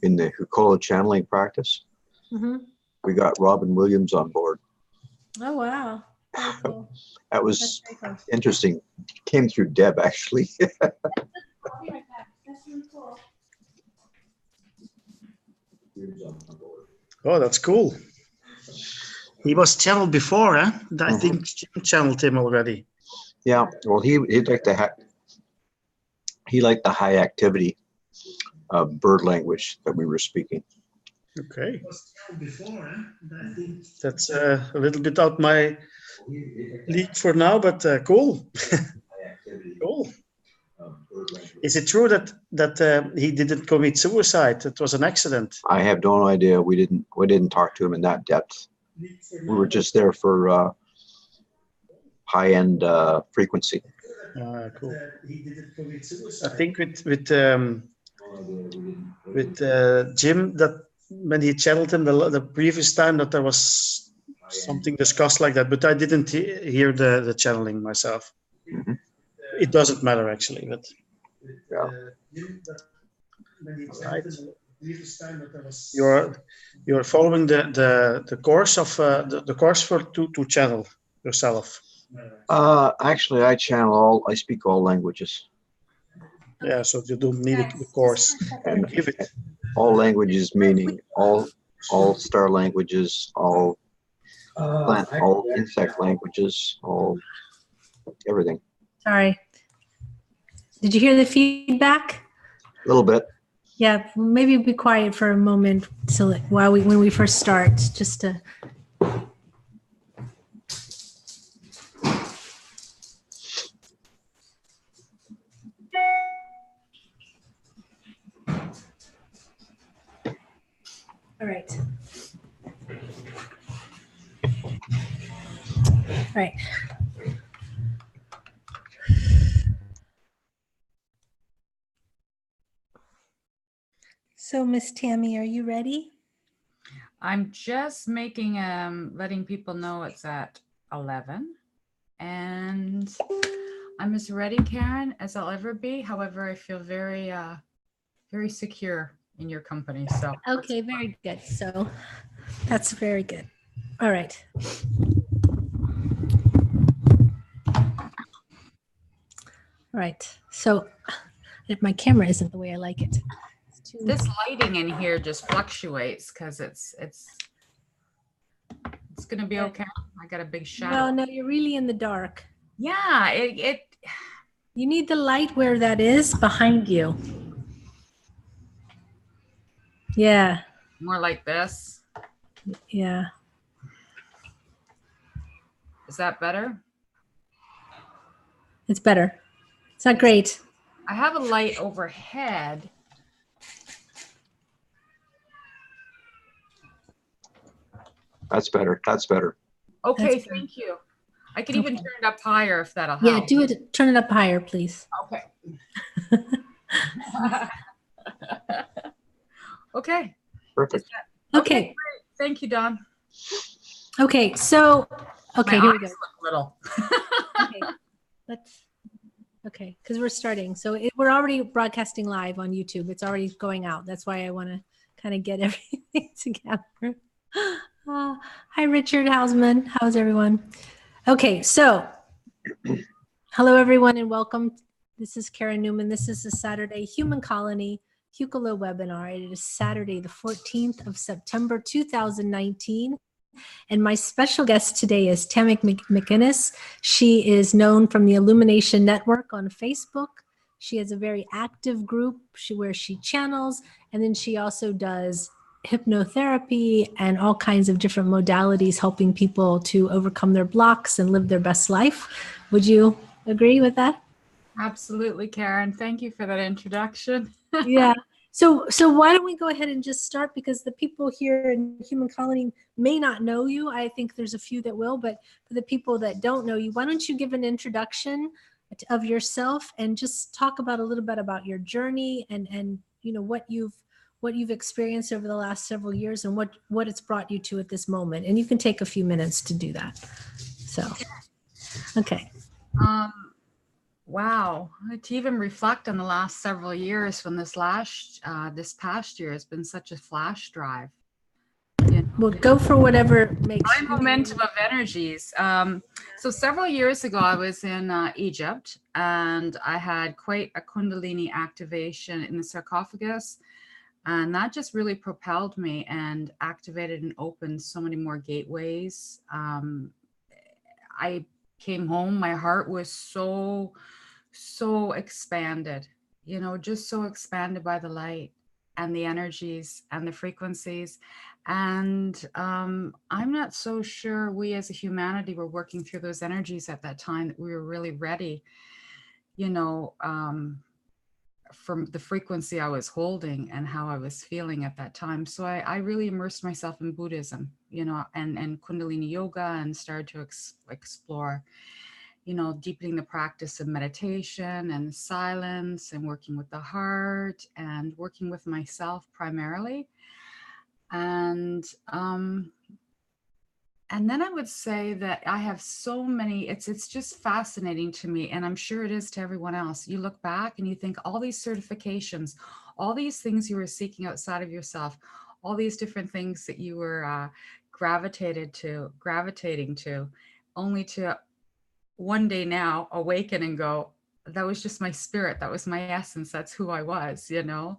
in the Hukola channeling practice. Mm-hmm. We got Robin Williams on board. Oh, wow. Very cool. That was That's very cool. interesting. Came through Deb, actually. I'll be right back. That's really cool. Oh, that's cool. He was channeled before, huh? I think Jim channeled him already. Yeah, well, he liked the high activity bird language that we were speaking. Okay. He was channeled before, huh? I think that's a little bit out my league for now, but cool. Cool. Is it true that he didn't commit suicide? It was an accident. I have no idea. We didn't talk to him in that depth. We were just there for high-end frequency. Cool. I think with Jim, that when he channeled him the previous time, that there was something discussed like that, but I didn't hear the channeling myself. Mm-hmm. It doesn't matter actually, but Yeah. Right. You're following the course of the course to channel yourself. Actually, I speak all languages. Yeah, so you don't need the course. And give it. all languages meaning all star languages, all plant, all insect languages, all everything. Sorry. Did you hear the feedback? A little bit. Yeah, maybe be quiet for a moment when we first start, just to. All right. All right. So, Miss Tammy, are you ready? I'm just making, letting people know it's at 11. And I'm as ready, Karen, as I'll ever be. However, I feel very, very secure in your company. So okay, very good. So that's very good. All right. All right. So if my camera isn't the way I like it. This lighting in here just fluctuates because it's gonna be okay. I got a big shadow. No, you're really in the dark. Yeah, you need the light where that is behind you. Yeah. More like this. Yeah. Is that better? It's better. It's not great. I have a light overhead. That's better. That's better. Okay, thank you. I can even turn it up higher if that'll help. Yeah, do it. Turn it up higher, please. Okay. Okay. Perfect. Okay. Great. Thank you, Don. Okay, so My here we go. eyes look little. Okay, because we're starting. So we're already broadcasting live on YouTube. It's already going out. That's why I want to kind of get everything together. Hi, Richard Hausman. How's everyone? Okay, so hello, everyone, and welcome. This is Karen Newman. This is the Saturday Human Colony Hukola webinar. It is Saturday, the 14th of September, 2019. And my special guest today is Tammy McInnis. She is known from the Illumination Network on Facebook. She has a very active group where she channels, and then she also does hypnotherapy and all kinds of different modalities, helping people to overcome their blocks and live their best life. Would you agree with that? Absolutely, Karen. Thank you for that introduction. Yeah. So why don't we go ahead and just start, because the people here in Human Colony may not know you. I think there's a few that will, but for the people that don't know you, why don't you give an introduction of yourself and just talk about a little bit about your journey and you know what you've experienced over the last several years and what it's brought you to at this moment. And you can take a few minutes to do that. So, okay. Okay. Wow, to even reflect on the last several years when this past year has been such a flash drive. Well, go for whatever makes High momentum of energies. So several years ago, I was in Egypt, and I had quite a Kundalini activation in the sarcophagus. And that just really propelled me and activated and opened so many more gateways. I came home, my heart was so expanded, just so expanded by the light and the energies and the frequencies. And I'm not so sure we as a humanity were working through those energies at that time, that we were really ready, from the frequency I was holding and how I was feeling at that time. So I really immersed myself in Buddhism, and Kundalini yoga, and started to explore, deepening the practice of meditation and silence, and working with the heart, and working with myself primarily. And then I would say that I have so many, it's just fascinating to me, and I'm sure it is to everyone else. You look back and you think all these certifications, all these things you were seeking outside of yourself, all these different things that you were gravitating to, only to one day now awaken and go, that was just my spirit. That was my essence. That's who I was, The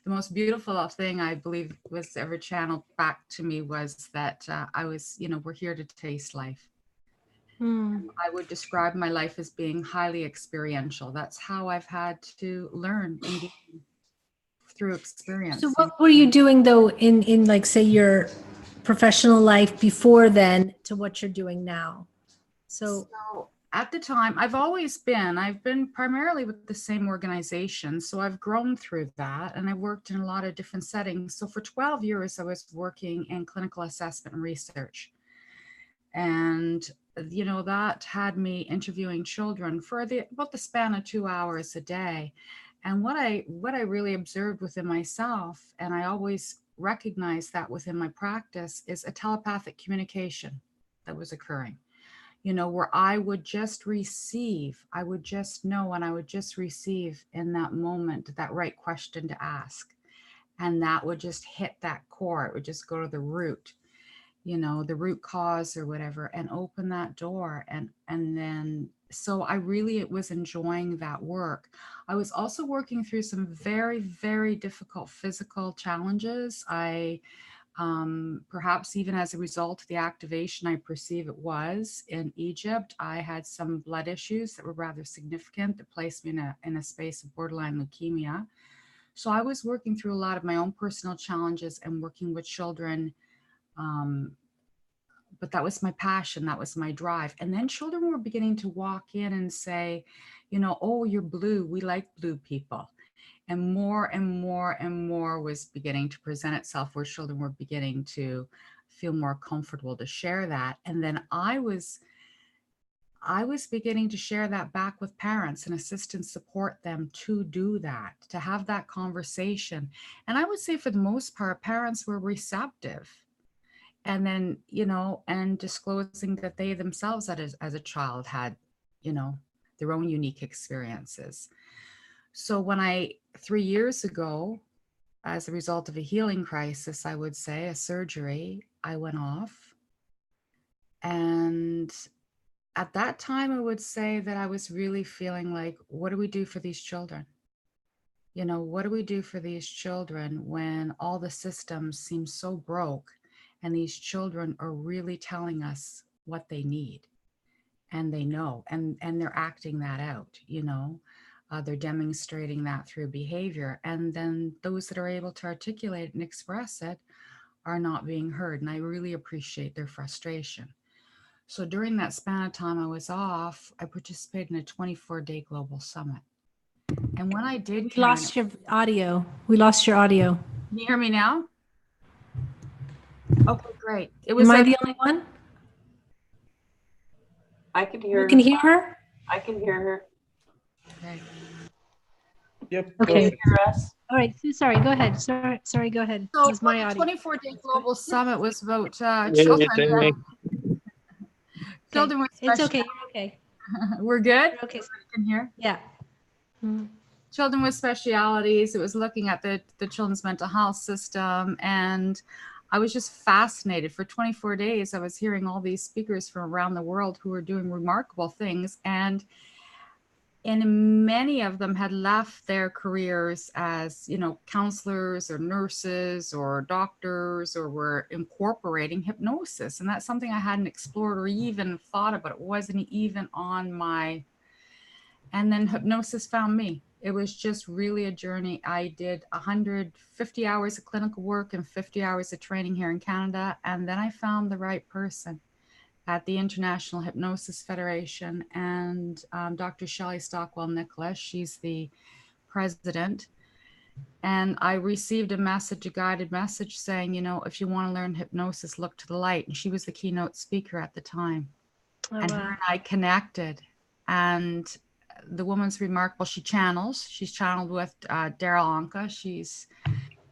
most beautiful thing I believe was ever channeled back to me was that I was, we're here to taste life. I would describe my life as being highly experiential. That's how I've had to learn through experience. So what were you doing though in like, say, your professional life before then to what you're doing now? So at the time, I've been primarily with the same organization. So I've grown through that, and I worked in a lot of different settings. So for 12 years, I was working in clinical assessment and research. And, that had me interviewing children for about the span of 2 hours a day. And what I really observed within myself, and I always recognized that within my practice, is a telepathic communication that was occurring. Where I would just receive, I would just know, and I would just receive in that moment that right question to ask. And that would just hit that core. It would just go to the root, the root cause or whatever, and open that door. And then, so I really was enjoying that work. I was also working through some very, very difficult physical challenges. Perhaps even as a result of the activation, I perceive it was in Egypt. I had some blood issues that were rather significant that placed me in a space of borderline leukemia. So I was working through a lot of my own personal challenges and working with children. But that was my passion. That was my drive. And then children were beginning to walk in and say, oh, you're blue. We like blue people. And more and more and more was beginning to present itself, where children were beginning to feel more comfortable to share that. And then I was beginning to share that back with parents and assist and support them to do that, to have that conversation. And I would say for the most part, parents were receptive. And then, and disclosing that they themselves as a child had, their own unique experiences. So when 3 years ago, as a result of a healing crisis, I would say, a surgery, I went off. And at that time, I would say that I was really feeling like, what do we do for these children? What do we do for these children when all the systems seem so broke, and these children are really telling us what they need, and they know, and they're acting that out, they're demonstrating that through behavior. And then those that are able to articulate and express it are not being heard. And I really appreciate their frustration. So during that span of time I was off, I participated in a 24-day global summit. And when I did, we lost your audio. We lost your audio. Can you hear me now? Okay, great. Am I the only one? I can hear her. You can hear her? I can hear her. Okay. Yep. Okay. Can you hear us? All right. Sorry. Go ahead. Sorry. Go ahead. So It was my the audio. 24-day global summit was about children. Children with It's okay. You're okay. We're good? Okay. You can hear? Yeah. Mm. Children with specialities. It was looking at the children's mental health system. And I was just fascinated. For 24 days, I was hearing all these speakers from around the world who were doing remarkable things. And many of them had left their careers as, counselors or nurses or doctors, or were incorporating hypnosis. And that's something I hadn't explored or even thought about. It wasn't even on my, and then hypnosis found me. It was just really a journey. I did 150 hours of clinical work and 50 hours of training here in Canada. And then I found the right person at the International Hypnosis Federation, and Dr. Shelley Stockwell-Nicholas. She's the president. And I received a guided message saying, if you want to learn hypnosis, look to the light. And she was the keynote speaker at the time. Oh, and wow. her and I connected. And the woman's remarkable. She's channeled with Daryl Anka.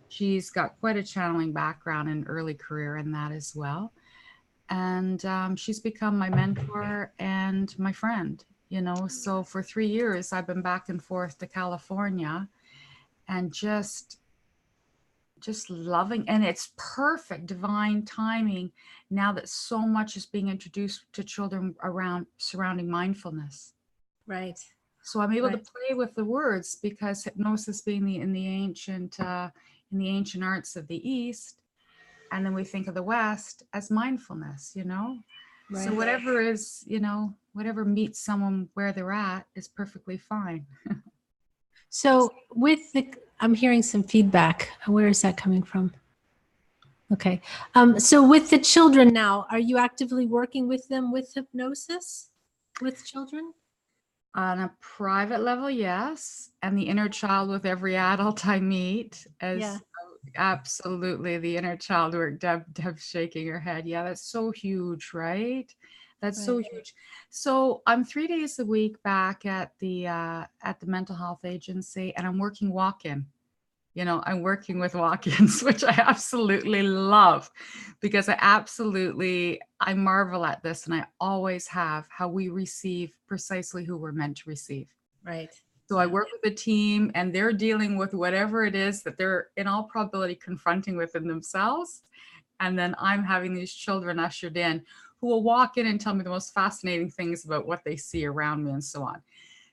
She's got quite a channeling background and early career in that as well. And she's become my mentor and my friend, So for 3 years, I've been back and forth to California and just loving, and it's perfect divine timing now that so much is being introduced to children surrounding mindfulness. Right. So I'm able to play with the words, because hypnosis being in the ancient arts of the East, and then we think of the West as mindfulness, Right. So whatever meets someone where they're at is perfectly fine. So I'm hearing some feedback. Where is that coming from? Okay. So with the children now, are you actively working with them with hypnosis with children? On a private level, yes. And the inner child with every adult I meet, absolutely the inner child work. Deb's shaking her head. Yeah, that's so huge, right? That's so huge. So I'm 3 days a week back at the mental health agency, and I'm working walk-in. I'm working with walk-ins, which I absolutely love, because I marvel at this, and I always have, how we receive precisely who we're meant to receive. Right. So I work with a team, and they're dealing with whatever it is that they're in all probability confronting within themselves. And then I'm having these children ushered in who will walk in and tell me the most fascinating things about what they see around me and so on.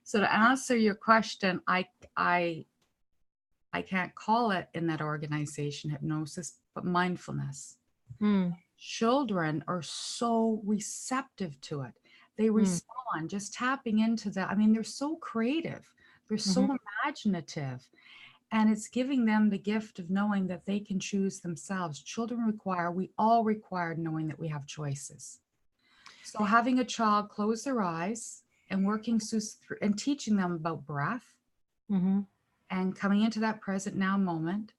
So to answer your question, I can't call it in that organization hypnosis, but mindfulness. Children are so receptive to it. They respond, just tapping into that. I mean, they're so creative. They're so imaginative. And it's giving them the gift of knowing that they can choose themselves. We all require knowing that we have choices. So having a child close their eyes and working through and teaching them about breath, and coming into that present now moment,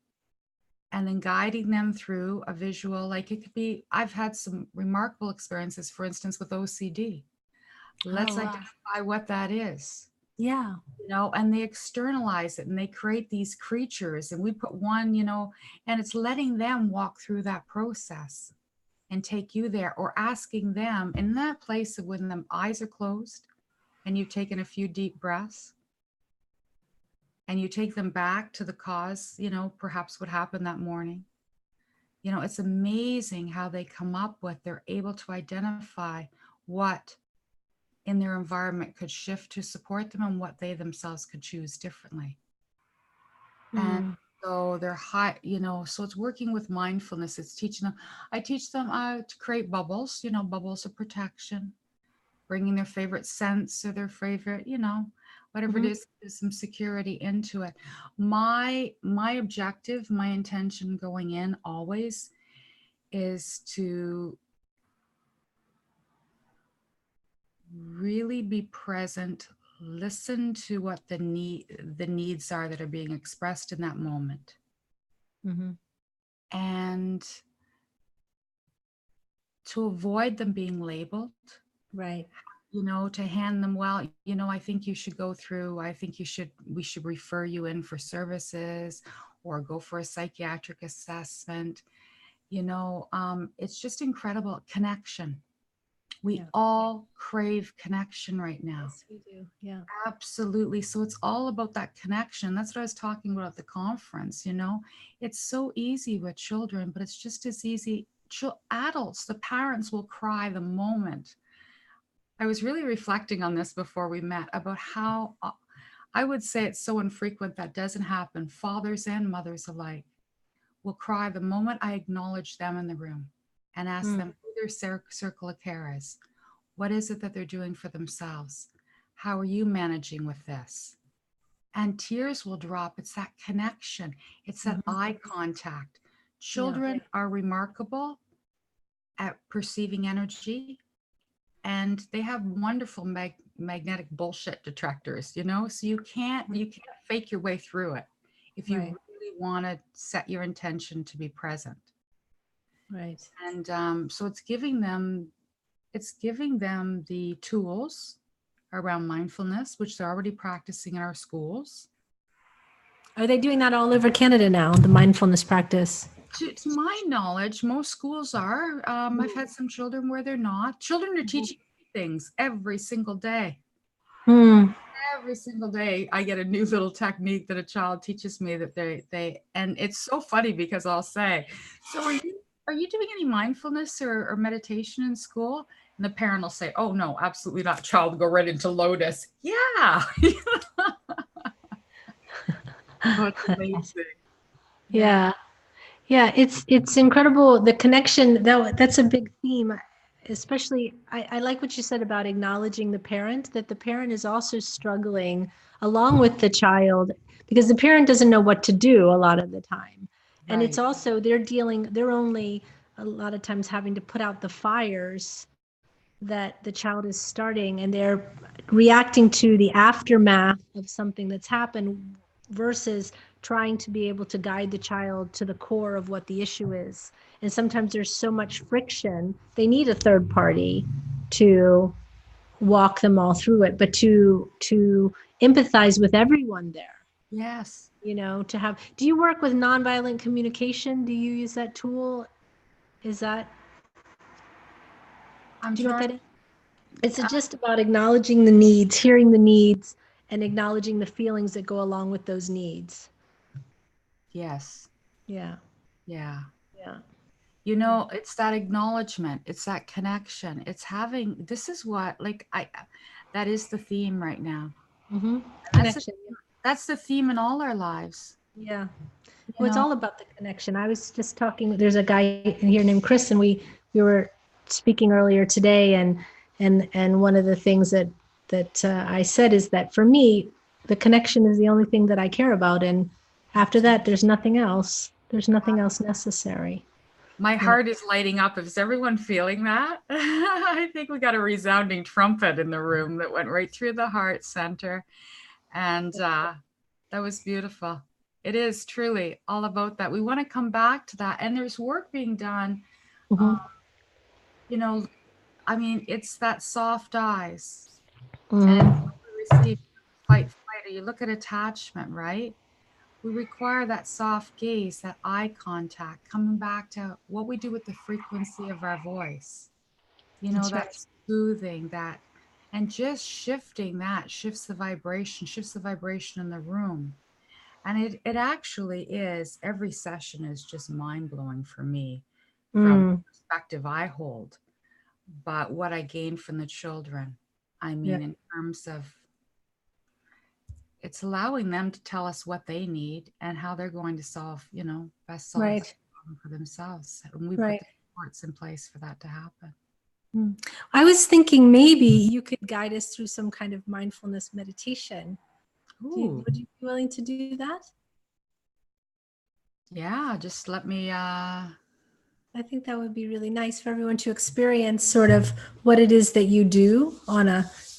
and then guiding them through a visual, like it could be, I've had some remarkable experiences, for instance, with OCD. Let's identify what that is. Yeah. And they externalize it, and they create these creatures, and we put one, and it's letting them walk through that process and take you there, or asking them in that place of when the eyes are closed and you've taken a few deep breaths, and you take them back to the cause, perhaps what happened that morning. It's amazing how they come up with, they're able to identify what in their environment could shift to support them, and what they themselves could choose differently. And so they're high, so it's working with mindfulness. It's teaching them, I teach them to create bubbles, bubbles of protection, bringing their favorite scents or their favorite, whatever it is, there's some security into it. My objective, my intention going in always is to really be present, listen to what the needs are that are being expressed in that moment. And to avoid them being labeled. Right. To hand them, I think you should go through, we should refer you in for services, or go for a psychiatric assessment. It's just incredible connection. We all crave connection right now. Yes, we do. Yeah. Absolutely. So it's all about that connection. That's what I was talking about at the conference. It's so easy with children, but it's just as easy. Adults, the parents will cry the moment. I was really reflecting on this before we met about how I would say it's so infrequent that doesn't happen. Fathers and mothers alike will cry the moment I acknowledge them in the room and ask them who their circle of care is. What is it that they're doing for themselves? How are you managing with this? And tears will drop. It's that connection. It's that eye contact. Children are remarkable at perceiving energy, and they have wonderful magnetic bullshit detectors, so you can't fake your way through it if you really want to set your intention to be present. Right. And so it's giving them the tools around mindfulness, which they're already practicing in our schools. Are they doing that all over Canada now, the mindfulness practice? To my knowledge, most schools are. I've had some children where they're not. Children are teaching things every single day. Every single day, I get a new little technique that a child teaches me that they and it's so funny because I'll say, so are you doing any mindfulness or meditation in school? And the parent will say, oh no, absolutely not. Child will go right into lotus. Yeah. That's amazing. Yeah. It's incredible. The connection, that's a big theme. Especially, I like what you said about acknowledging the parent, that the parent is also struggling along with the child because the parent doesn't know what to do a lot of the time. And it's also, they're only a lot of times having to put out the fires that the child is starting, and they're reacting to the aftermath of something that's happened versus trying to be able to guide the child to the core of what the issue is. And sometimes there's so much friction, they need a third party to walk them all through it, but to empathize with everyone there. Yes. Do you work with nonviolent communication? Do you use that tool? Is that, do you know what that is? It's just about acknowledging the needs, hearing the needs, and acknowledging the feelings that go along with those needs. Yes. Yeah. Yeah. Yeah. It's that acknowledgement. It's that connection. It's having, this is what, that is the theme right now. Connection. That's the theme in all our lives. Yeah. Well, it's all about the connection. I was just talking, there's a guy in here named Chris, and we were speaking earlier today, and one of the things that I said is that for me, the connection is the only thing that I care about. And after that, there's nothing else. There's nothing else necessary. My heart is lighting up. Is everyone feeling that? I think we got a resounding trumpet in the room that went right through the heart center. And that was beautiful. It is truly all about that. We want to come back to that. And there's work being done. It's that soft eyes. And we receive fight, or you look at attachment, right? We require that soft gaze, that eye contact, coming back to what we do with the frequency of our voice. That soothing, that, and just shifting that shifts the vibration in the room. And it actually is, every session is just mind-blowing for me from the perspective I hold. But what I gain from the children, in terms of, it's allowing them to tell us what they need and how they're going to best solve the problem for themselves. And we put the supports in place for that to happen. I was thinking maybe you could guide us through some kind of mindfulness meditation. Would you be willing to do that? Yeah, just let me. I think that would be really nice for everyone to experience sort of what it is that you do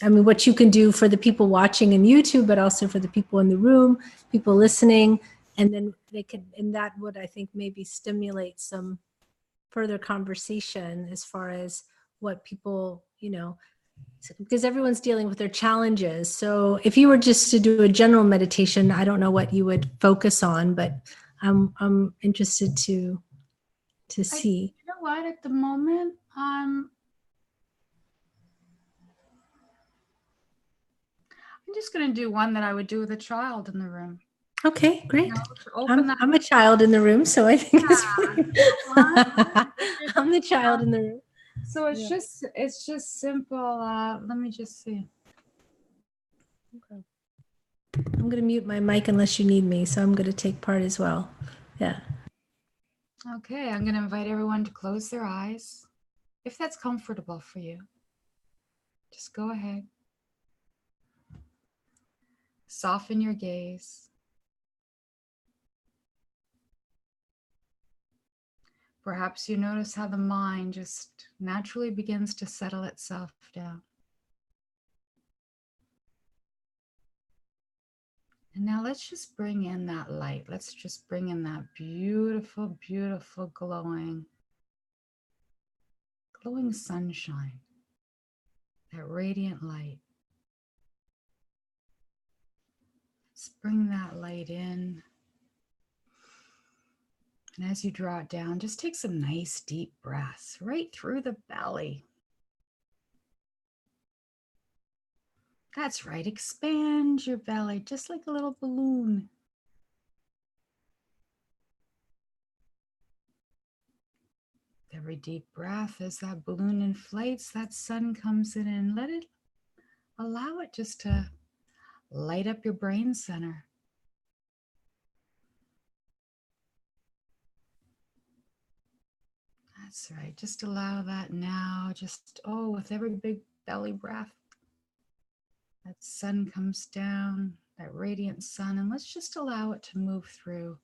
what you can do for the people watching in YouTube, but also for the people in the room, people listening. And then that would, I think, maybe stimulate some further conversation as far as what people, because everyone's dealing with their challenges. So if you were just to do a general meditation, I don't know what you would focus on, but I'm interested to see. You know what? At the moment, I'm just going to do one that I would do with a child in the room. Okay, great. You know, to open that. I'm a child in the room, so I think it's Yeah. I'm the child in the room. So it's just simple. Let me just see. Okay. I'm going to mute my mic unless you need me, so I'm going to take part as well. Yeah. Okay, I'm going to invite everyone to close their eyes. If that's comfortable for you, just go ahead. Soften your gaze. Perhaps you notice how the mind just naturally begins to settle itself down. And now let's just bring in that light. Let's just bring in that beautiful, beautiful glowing sunshine, that radiant light. Let's bring that light in. And as you draw it down, just take some nice deep breaths right through the belly. That's right, expand your belly just like a little balloon. Every deep breath, as that balloon inflates, that sun comes in, and allow it just to light up your brain center. That's right, just allow that now, with every big belly breath, that sun comes down, that radiant sun, and let's just allow it to move through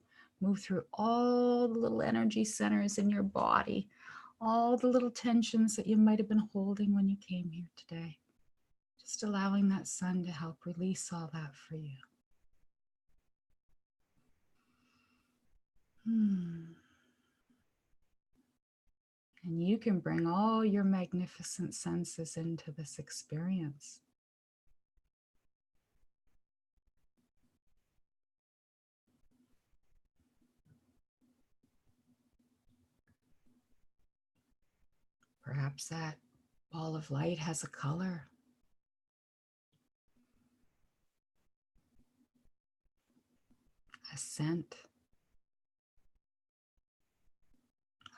all the little energy centers in your body, all the little tensions that you might have been holding when you came here today. Just allowing that sun to help release all that for you. And you can bring all your magnificent senses into this experience. Perhaps that ball of light has a color. A scent.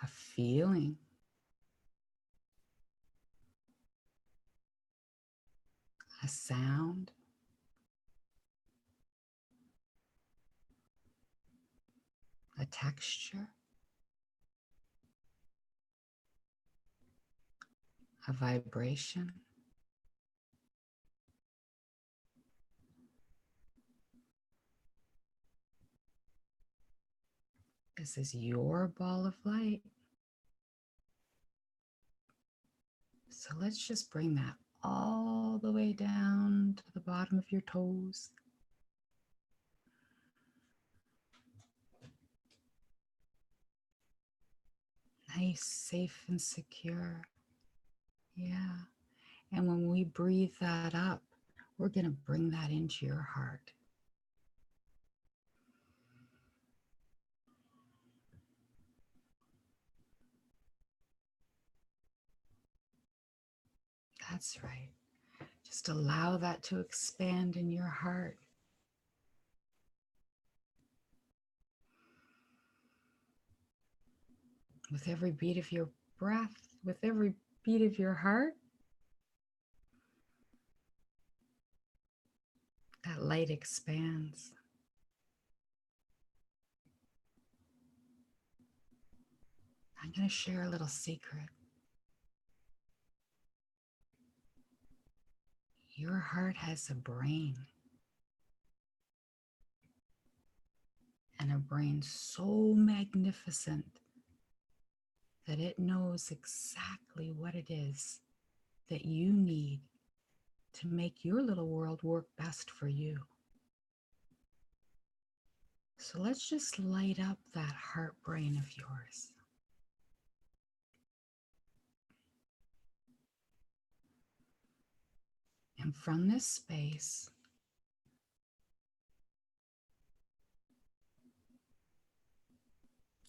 A feeling. A sound. A texture. A vibration. This is your ball of light. So let's just bring that all the way down to the bottom of your toes. Nice, safe, and secure. Yeah. And when we breathe that up, we're going to bring that into your heart. That's right. Just allow that to expand in your heart. With every beat of your breath, with every beat of your heart, that light expands. I'm going to share a little secret. Your heart has a brain. And a brain so magnificent that it knows exactly what it is that you need to make your little world work best for you. So let's just light up that heart brain of yours. And from this space,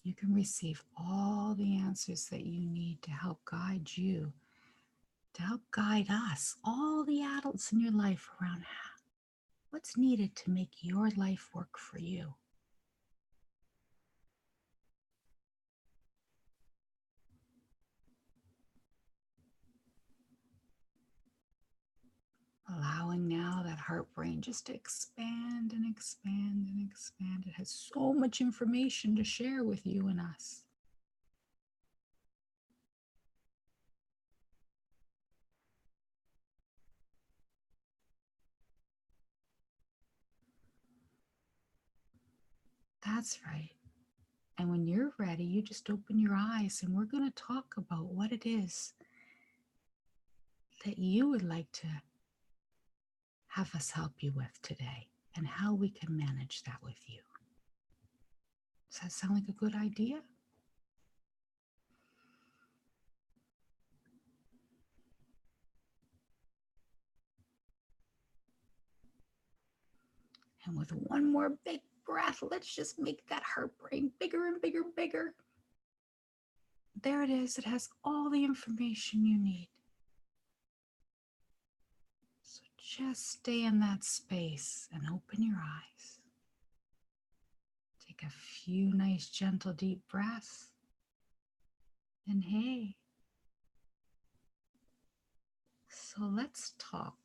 you can receive all the answers that you need to help guide you, to help guide us, all the adults in your life around What's needed to make your life work for you? Allowing now that heart brain just to expand and expand and expand. It has so much information to share with you and us. That's right. And when you're ready, you just open your eyes and we're going to talk about what it is that you would like to have us help you with today and how we can manage that with you. Does that sound like a good idea? And with one more big breath, let's just make that heart brain bigger and bigger and bigger. There it is. It has all the information you need. So just stay in that space and open your eyes. Take a few nice, gentle, deep breaths. And hey, so let's talk.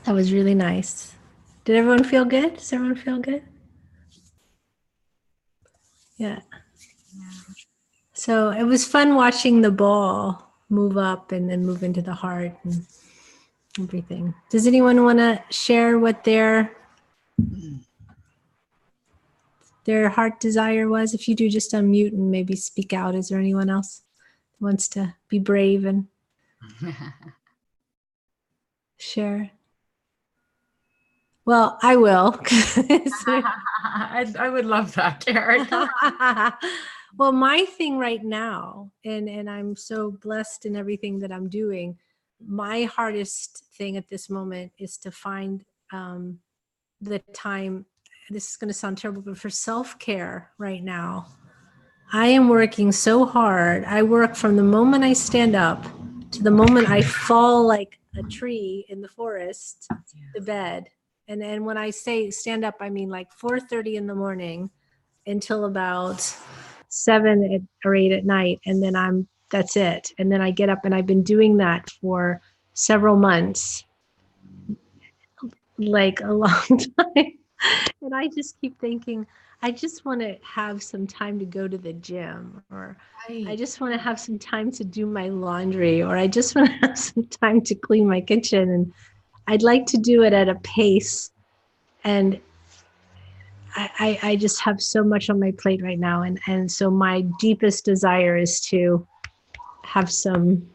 That was really nice. Did everyone feel good? Does everyone feel good? Yeah. So it was fun watching the ball move up and then move into the heart and everything. Does anyone want to share what their heart desire was? If you do, just unmute and maybe speak out. Is there anyone else who wants to be brave and share? Well, I will. I would love that, Karen. Well, my thing right now, and I'm so blessed in everything that I'm doing, my hardest thing at this moment is to find the time. This is going to sound terrible, but for self-care right now, I am working so hard. I work from the moment I stand up to the moment I fall like a tree in the forest to bed. And when I say stand up, I mean like 4:30 in the morning until about 7 or 8 at night. And then that's it. And then I get up, and I've been doing that for several months, like a long time. And I just keep thinking, I just want to have some time to go to the gym, or I just want to have some time to do my laundry, or I just want to have some time to clean my kitchen. And I'd like to do it at a pace. And I just have so much on my plate right now. And so my deepest desire is to have some,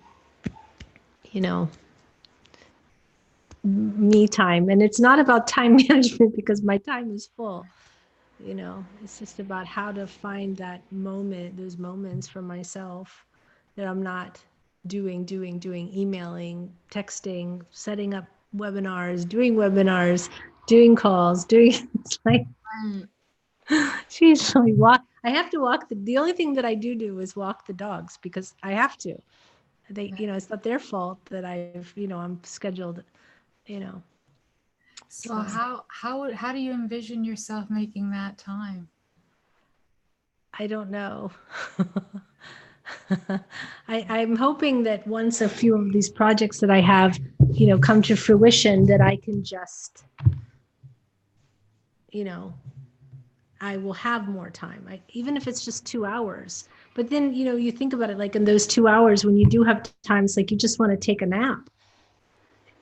me time. And it's not about time management because my time is full. It's just about how to find that moment, those moments for myself that I'm not doing, emailing, texting, setting up webinars, doing calls, it's like, she's really I have to walk the only thing that I do is walk the dogs because I have to. They, it's not their fault that I'm scheduled, So how do you envision yourself making that time? I don't know. I'm hoping that once a few of these projects that I have, come to fruition, that I can just, I will have more time, even if it's just 2 hours. But then, you think about it, like in those 2 hours, when you do have time, it's like you just want to take a nap.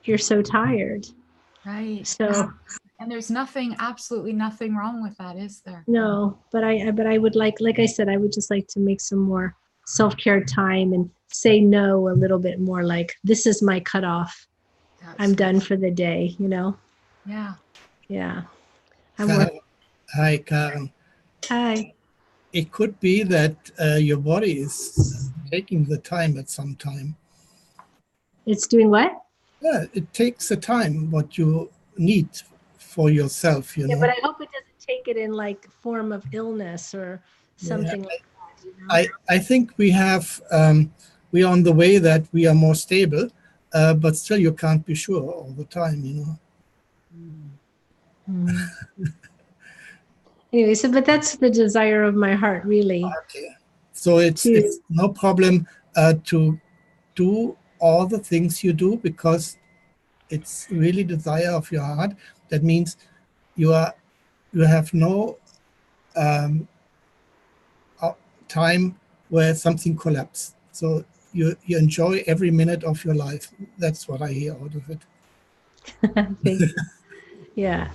You're so tired. Right. So, and there's absolutely nothing wrong with that, is there? No, but I would like I said, I would just like to make some more self-care time and say no a little bit more, like, this is my cutoff. I'm done for the day, Yeah. Yeah. Hi, Karen. Hi. It could be that your body is taking the time at some time. It's doing what? Yeah, it takes the time what you need for yourself, Yeah, but I hope it doesn't take it in like form of illness or something like that. I think we are on the way that we are more stable, but still you can't be sure all the time, you know. Anyway, so but that's the desire of my heart, really. Okay. So it's no problem to do all the things you do because it's really desire of your heart. That means you have no time where something collapses. So you enjoy every minute of your life. That's what I hear out of it. Thank you. Yeah.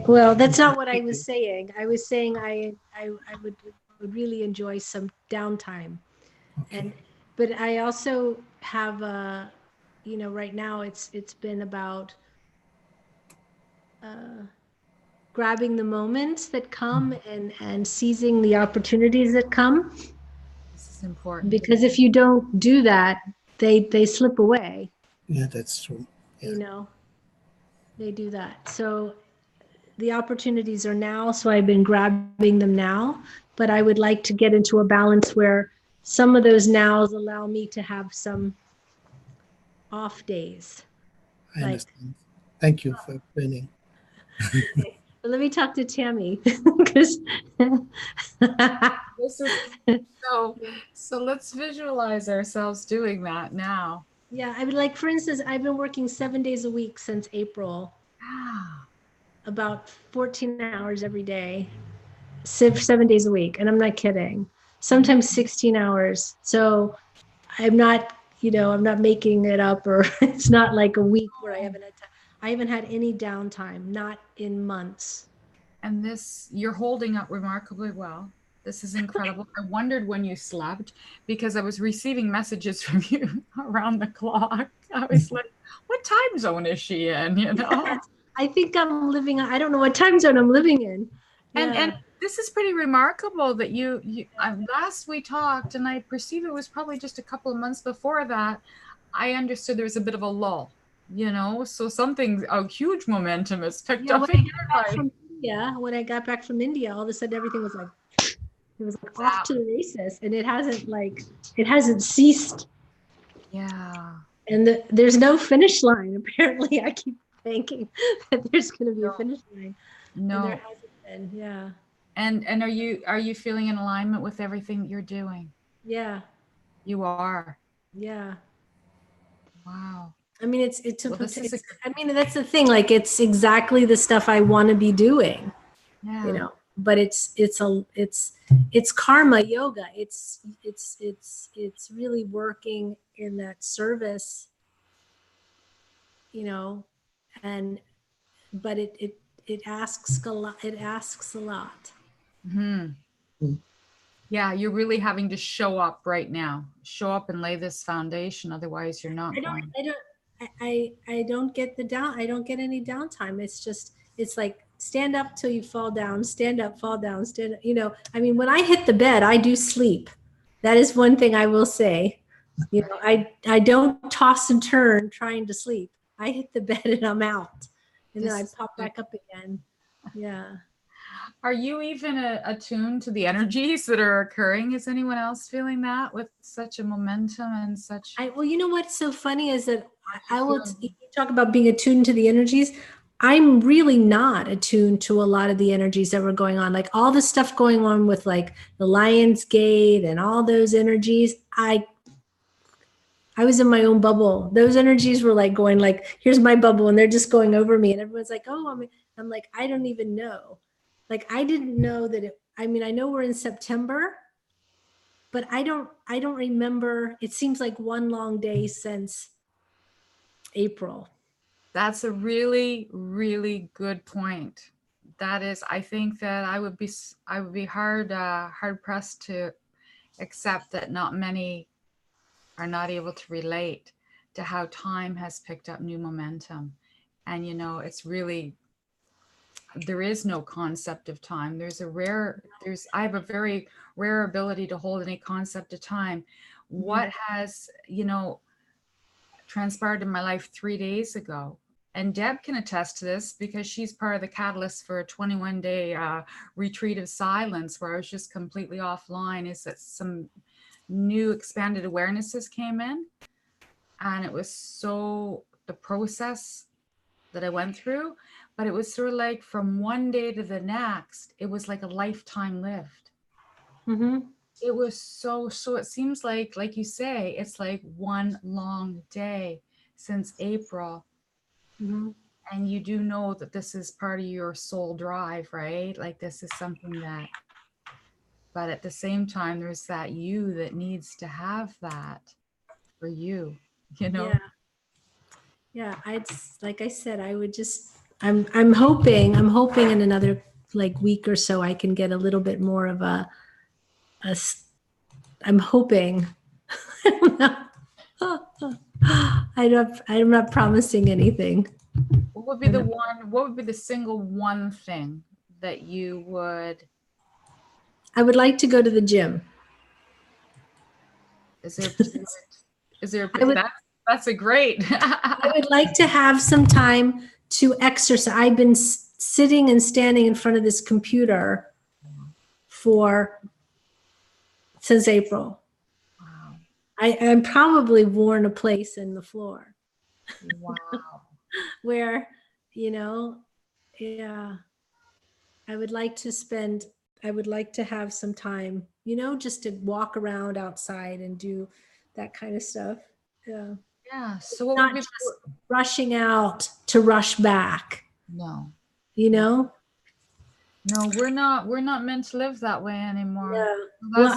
Well, that's not what I was saying. I was saying I would really enjoy some downtime. Okay. But I also have right now it's been about grabbing the moments that come and seizing the opportunities that come. This is important. Because if you don't do that, they slip away. Yeah, that's true. Yeah. You know, they do that. So the opportunities are now, so I've been grabbing them now, but I would like to get into a balance where some of those nows allow me to have some off days. I understand. Thank you for explaining. Okay. But let me talk to Tammy because so let's visualize ourselves doing that now. yeah, I would like, for instance, I've been working 7 days a week since April, about 14 hours every day, 7 days a week, and I'm not kidding. Sometimes 16 hours. So I'm not, I'm not making it up, or it's not like a week where I haven't had any downtime, not in months. And this, you're holding up remarkably well. This is incredible. I wondered when you slept because I was receiving messages from you around the clock. I was like, what time zone is she in? You know? I think I'm living, I don't know what time zone I'm living in. Yeah. And this is pretty remarkable that you last we talked, and I perceive it was probably just a couple of months before that, I understood there was a bit of a lull, so something, a huge momentum has picked up in your life. When I got back from India, all of a sudden everything was like, it was like off to the races, and it hasn't ceased. Yeah. And there's no finish line. Apparently, I keep thinking that there's going to be a finish line. No. And there hasn't been. Yeah. And are you feeling in alignment with everything that you're doing? Yeah. You are. Yeah. Wow. I mean, I mean, that's the thing. Like, it's exactly the stuff I want to be doing. Yeah. But it's karma yoga. It's really working in that service, but it asks a lot. It asks a lot. Mm-hmm. Yeah, you're really having to show up right now. Show up and lay this foundation. Otherwise, you're not going. I don't get I don't get any downtime. It's like stand up till you fall down, stand up, fall down, stand up. I mean, when I hit the bed, I do sleep. That is one thing I will say. I don't toss and turn trying to sleep. I hit the bed and I'm out. And then I pop back up again. Yeah. Are you even attuned to the energies that are occurring? Is anyone else feeling that with such a momentum and such? Well, you know what's so funny is that you talk about being attuned to the energies. I'm really not attuned to a lot of the energies that were going on. Like all the stuff going on with like the Lion's Gate and all those energies. I was in my own bubble. Those energies were like going like, here's my bubble, and they're just going over me. And everyone's like, oh, I'm like, I don't even know. Like, I didn't know that I know we're in September, but I don't remember. It seems like one long day since April. That's a really, really good point. That is, I think that I would be hard pressed to accept that not many are not able to relate to how time has picked up new momentum. And, it's really, there is no concept of time. I have a very rare ability to hold any concept of time. What has, transpired in my life 3 days ago, and Deb can attest to this because she's part of the catalyst for a 21-day retreat of silence where I was just completely offline, is that some new expanded awarenesses came in. And it was so, the process that I went through, but it was sort of like from one day to the next, it was like a lifetime lived. Mm-hmm. It was so, it seems like you say, it's like one long day since April. Mm-hmm. And you do know that this is part of your soul drive, right? Like this is something that, but at the same time, there's that you that needs to have that for you, you know? Yeah. Yeah. Like I said, I would just, I'm hoping in another like week or so, I can get a little bit more of I'm hoping. I'm not promising anything. What would be the one, what would be the single one thing that you would? I would like to go to the gym. Is there, that's a great. I would like to have some time to exercise. I've been sitting and standing in front of this computer since April. Wow. I'm probably worn a place in the floor. Wow. Where, yeah, I would like to have some time, just to walk around outside and do that kind of stuff. Yeah. Yeah. So what Not would be just rushing out to rush back. No. No, we're not meant to live that way anymore. Yeah. Well,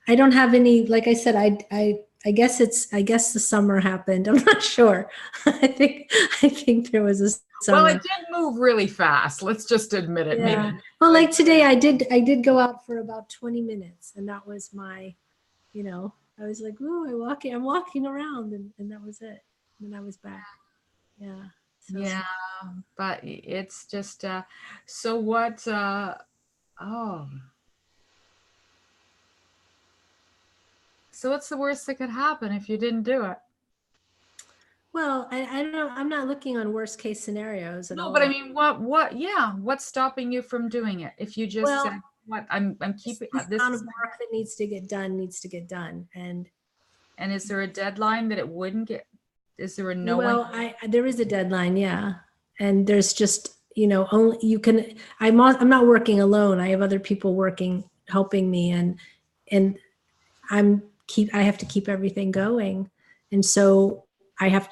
I don't have any, like I said, I guess the summer happened. I'm not sure. I think there was a summer. Well, it did move really fast. Let's just admit it. Yeah. Maybe. Well, like today I did go out for about 20 minutes, and that was my, I was like, "Ooh, I'm walking around," and that was it. And then I was back. Yeah. So. Yeah, but it's just so what so what's the worst that could happen if you didn't do it? Well, I don't know. I'm not looking on worst case scenarios at all. No, but I mean, what's stopping you from doing it? If you just said, "What I'm keeping this amount of work that needs to get done," and is there a deadline that it wouldn't get? Is there a no? Well, there is a deadline, yeah, and there's just only you can. I'm not working alone. I have other people helping me, and I have to keep everything going, and so I have,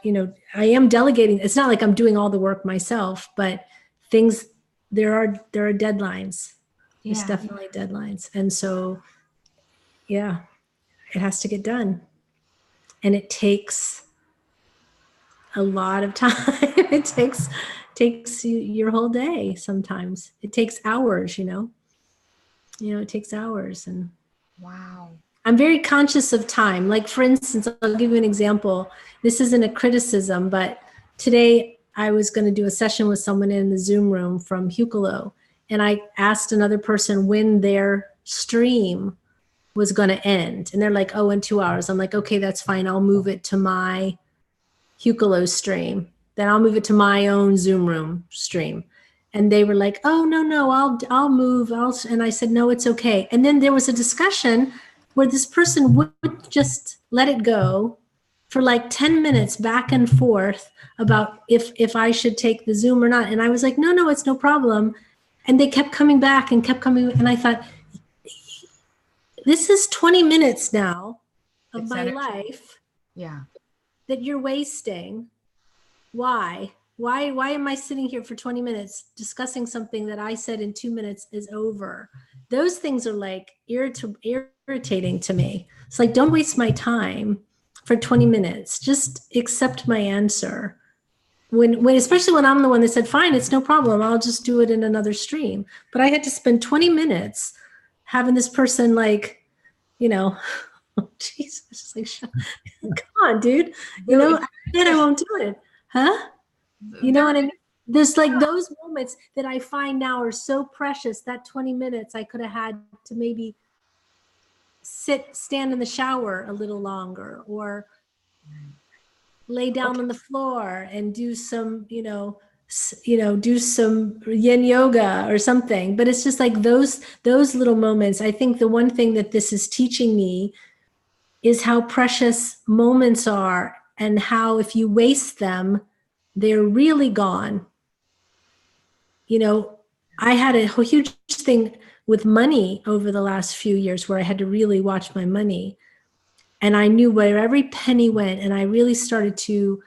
I am delegating. It's not like I'm doing all the work myself, but there are deadlines. Yeah. There's definitely deadlines. And so, yeah, it has to get done. And it takes a lot of time. It takes your whole day sometimes. It takes hours, it takes hours. And wow. I'm very conscious of time. Like, for instance, I'll give you an example. This isn't a criticism, but today I was going to do a session with someone in the Zoom room from Hucolo, and I asked another person when their stream was going to end. And they're like, "Oh, in 2 hours." I'm like, "Okay, that's fine. I'll move it to my Hucolo stream. Then I'll move it to my own Zoom room stream." And they were like, "Oh, no, I'll move." And I said, "No, it's okay." And then there was a discussion where this person would just let it go for like 10 minutes back and forth about if I should take the Zoom or not. And I was like, no, it's no problem. And they kept coming back and kept coming. And I thought, this is 20 minutes now of my life. Yeah. That you're wasting. Why? Why am I sitting here for 20 minutes discussing something that I said in 2 minutes is over? Those things are like irritating to me. It's like, don't waste my time for 20 minutes. Just accept my answer. Especially when I'm the one that said, "Fine, it's no problem. I'll just do it in another stream." But I had to spend 20 minutes having this person like, Jesus, just like, come on, dude. I said I won't do it. Huh? You know what I mean? There's like those moments that I find now are so precious. That 20 minutes I could have had to maybe stand in the shower a little longer, or lay down on the floor and do some, do some yin yoga or something. But it's just like those little moments. I think the one thing that this is teaching me is how precious moments are and how if you waste them, they're really gone. You know, I had a huge thing with money over the last few years where I had to really watch my money. And I knew where every penny went, and I really started to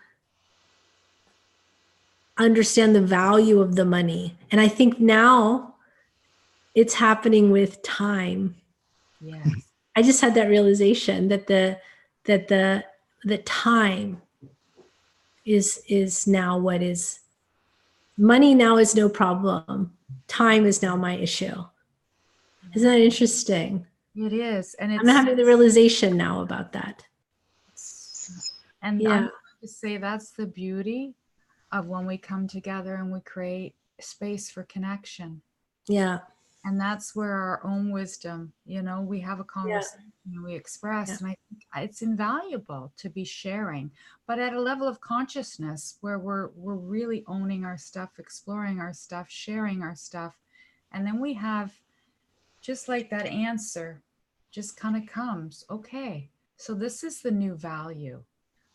understand the value of the money. And I think now it's happening with time. Yes. I just had that realization that the time is now what is money now is no problem. Time is now my issue. Isn't that interesting? It is. And I'm having the realization now about that. And Yeah. I'm going to say that's the beauty of when we come together and we create space for connection. Yeah. And that's where our own wisdom, you know, we have a conversation and we express. Yeah. And I think it's invaluable to be sharing, but at a level of consciousness where we're really owning our stuff, exploring our stuff, sharing our stuff. And then we have just like that answer just kind of comes. Okay, so this is the new value.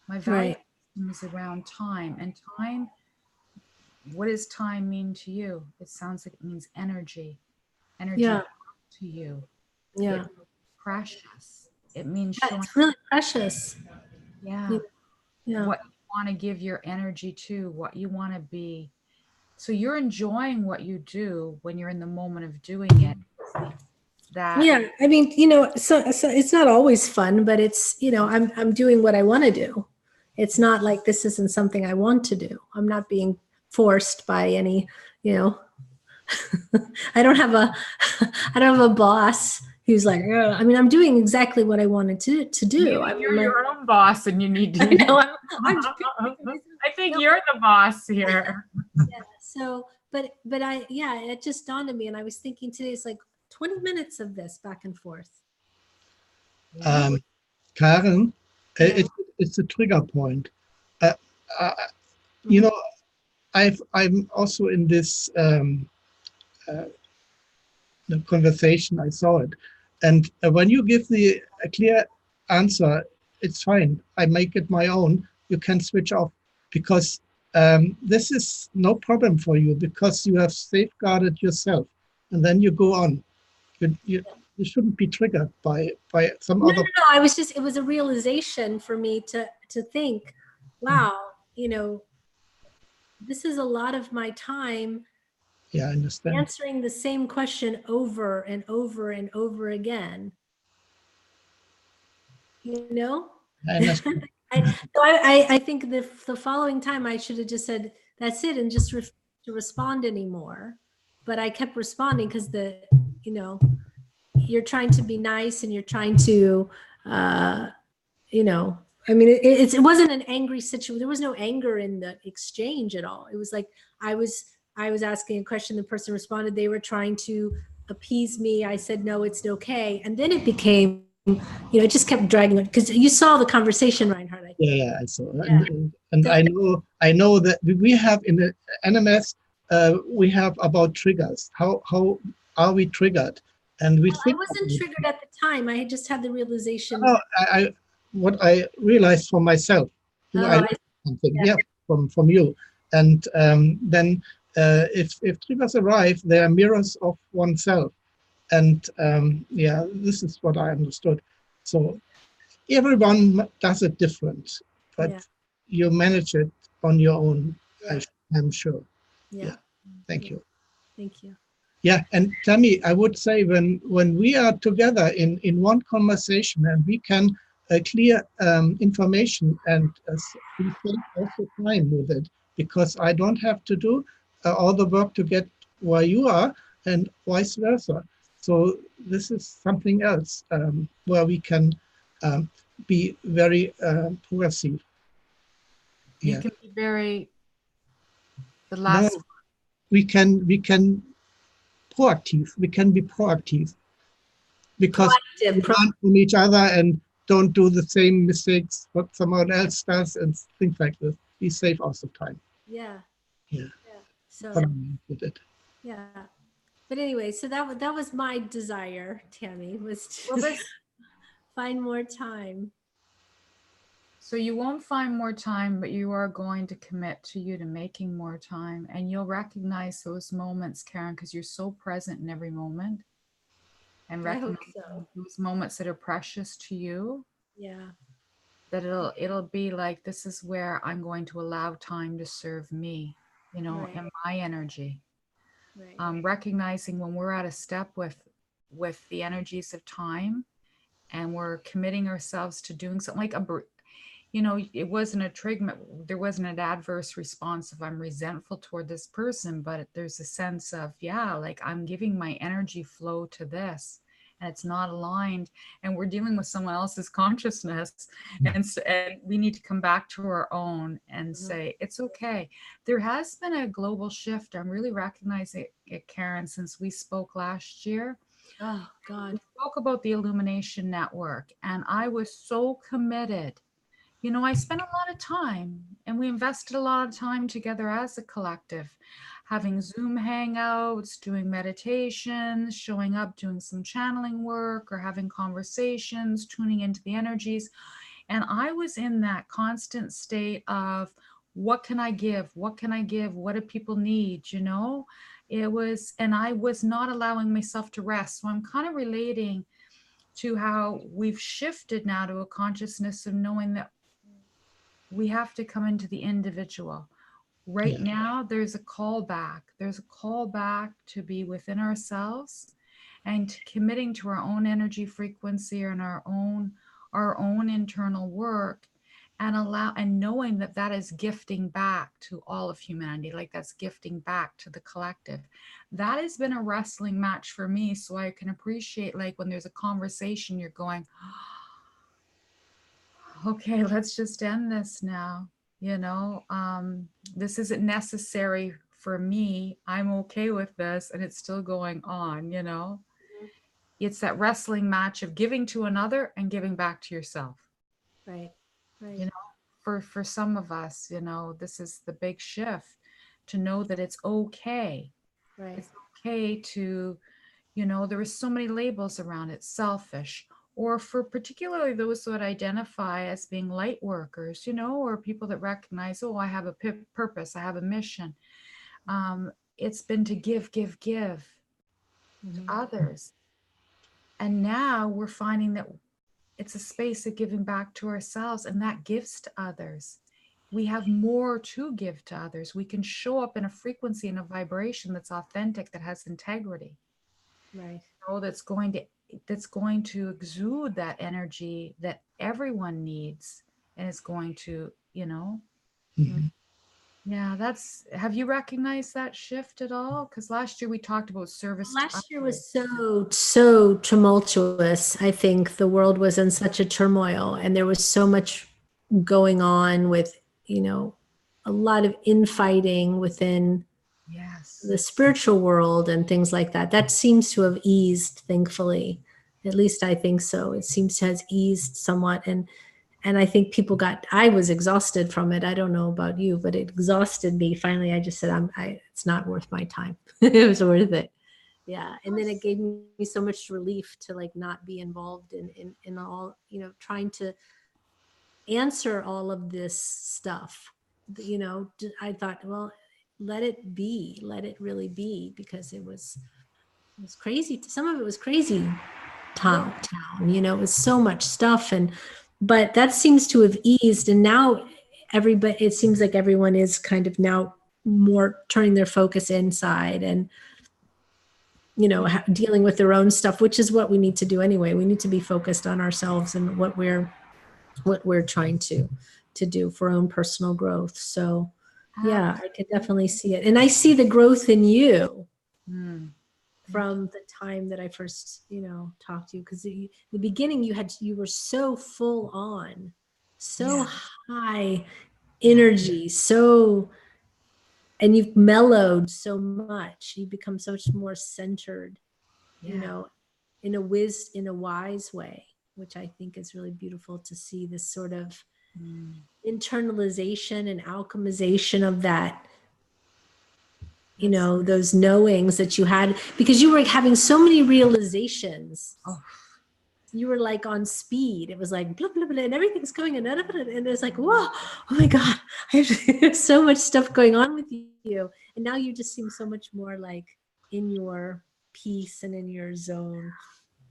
My value is around time. And time, what does time mean to you? It sounds like it means energy. Energy to you. Yeah. It's precious. It means showing. It's really precious. Yeah. Yeah. What you want to give your energy to, what you want to be. So you're enjoying what you do when you're in the moment of doing it. Yeah, I mean, you know, so it's not always fun, but it's, you know, I'm doing what I want to do. It's not like this isn't something I want to do. I'm not being forced by any, you know, I don't have a boss who's like, I mean, I'm doing exactly what I wanted to do. You're your own boss, and you need to. I think you're the boss here. Yeah. So, but it just dawned on me, and I was thinking today, it's like 20 minutes of this back and forth. Karen, it's a trigger point. You know, I'm also in this the conversation. I saw it, and when you give a clear answer, it's fine. I make it my own. You can switch off because this is no problem for you because you have safeguarded yourself, and then you go on. You shouldn't be triggered by some other. No, I was just, it was a realization for me to think, wow, you know, this is a lot of my time. Yeah, I understand. Answering the same question over and over and over again. You know? I understand. I think the following time I should have just said, that's it, and just to respond anymore. But I kept responding because you know, you're trying to be nice and you're trying to, you know, I mean, it wasn't an angry situation. There was no anger in the exchange at all. It was like, I was asking a question, the person responded, they were trying to appease me. I said, no, it's okay. And then it became, you know, it just kept dragging on because you saw the conversation, Reinhard. I saw. Yeah. And so, I know that we have in the NMS, we have about triggers. How are we triggered? And we think I wasn't triggered at the time. I just had the realization. Oh, what I realized for myself, you know, I learned something from you. And then if triggers arrive, they are mirrors of oneself. And this is what I understood. So everyone does it different, but you manage it on your own, I'm sure. Yeah. Thank you. Thank you. Yeah, and Tammy, I would say when we are together in one conversation and we can clear information and we take also time with it, because I don't have to do all the work to get where you are and vice versa. So this is something else where we can be very progressive. You can be very, the last. No, we can proactive. We can be proactive because we learn from each other and don't do the same mistakes what someone else does and things like this. We save also time. Yeah. So with it. Yeah. But anyway, so that was my desire, Tammy, was to find more time. So you won't find more time, but you are going to commit to making more time, and you'll recognize those moments, Karen, because you're so present in every moment, and I hope recognize so. those moments that are precious to you. Yeah. That it'll be like, this is where I'm going to allow time to serve me, Right. and my energy. Right. Recognizing when we're out of step with the energies of time, and we're committing ourselves to doing something like it wasn't a trigger, there wasn't an adverse response if I'm resentful toward this person, but there's a sense of, like I'm giving my energy flow to this, and it's not aligned, and we're dealing with someone else's consciousness. And we need to come back to our own and say, it's okay. There has been a global shift. I'm really recognizing it, Karen, since we spoke last year. Oh, God. We spoke about the Illumination Network, and I was so committed. I spent a lot of time, and we invested a lot of time together as a collective, having Zoom hangouts, doing meditations, showing up, doing some channeling work, or having conversations, tuning into the energies. And I was in that constant state of, what can I give? What can I give? What do people need? And I was not allowing myself to rest. So I'm kind of relating to how we've shifted now to a consciousness of knowing that we have to come into the individual. Right now, there's a call back. There's a call back to be within ourselves and to committing to our own energy frequency and our own internal work, and knowing that that is gifting back to all of humanity, like that's gifting back to the collective. That has been a wrestling match for me. So I can appreciate, like, when there's a conversation, you're going, okay, let's just end this now. This isn't necessary for me. I'm okay with this, and it's still going on. It's that wrestling match of giving to another and giving back to yourself. Right. Right. For some of us, this is the big shift, to know that it's okay. Right. It's okay to, there are so many labels around it: selfish, or for particularly those that identify as being light workers, or people that recognize, oh, I have a purpose, I have a mission. It's been to give to others. And now we're finding that it's a space of giving back to ourselves, and that gives to others. We have more to give to others. We can show up in a frequency and a vibration that's authentic, that has integrity. Right. That's going to exude that energy that everyone needs, and it's going to, have you recognized that shift at all? Because last year we talked about service. Last year was so tumultuous. I think the world was in such a turmoil, and there was so much going on with, a lot of infighting within the spiritual world and things like that. That seems to have eased, thankfully. At least I think so. It seems to have eased somewhat. And I think I was exhausted from it. I don't know about you, but it exhausted me. Finally, I just said, it's not worth my time. It was worth it. Yeah. And then it gave me so much relief to, like, not be involved in all, trying to answer all of this stuff. I thought, well, let it be, let it really be, because it was crazy. Some of it was crazy town, it was so much stuff. But that seems to have eased. And now it seems like everyone is kind of now more turning their focus inside and, dealing with their own stuff, which is what we need to do anyway. We need to be focused on ourselves and what we're trying to do for our own personal growth. So yeah, I could definitely see it. And I see the growth in you from the time that I first, talked to you, because the beginning you were so full on, so high energy, and you've mellowed so much. You've become so much more centered, in a wise way, which I think is really beautiful to see, this sort of internalization and alchemization of that, those knowings that you had, because you were having so many realizations you were like on speed. It was like blah, blah, blah, and everything's going and it's like, whoa, oh my God, there's so much stuff going on with you. And now you just seem so much more like in your peace and in your zone.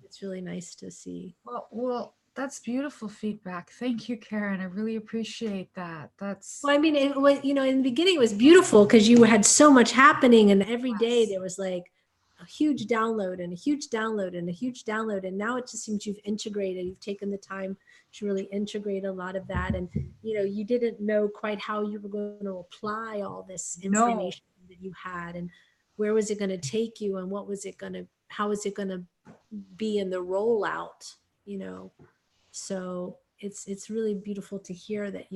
It's really nice to see. Well, that's beautiful feedback. Thank you, Karen. I really appreciate that. That's, well, I mean, it was, you know, in the beginning it was beautiful because you had so much happening, and every day there was like a huge download and a huge download and a huge download. And now it just seems you've integrated, you've taken the time to really integrate a lot of that. And, you know, you didn't know quite how you were going to apply all this information that you had, and where was it going to take you, and what was it going to, how was it going to be in the rollout, you know? So it's really beautiful to hear that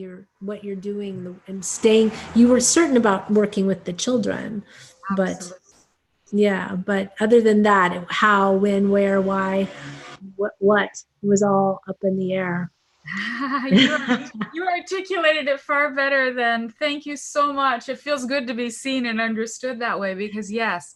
what you're doing and staying, you were certain about working with the children, absolutely. but yeah, but other than that, how, when, where, why, what was all up in the air. You articulated it far better than, thank you so much. It feels good to be seen and understood that way, because yes,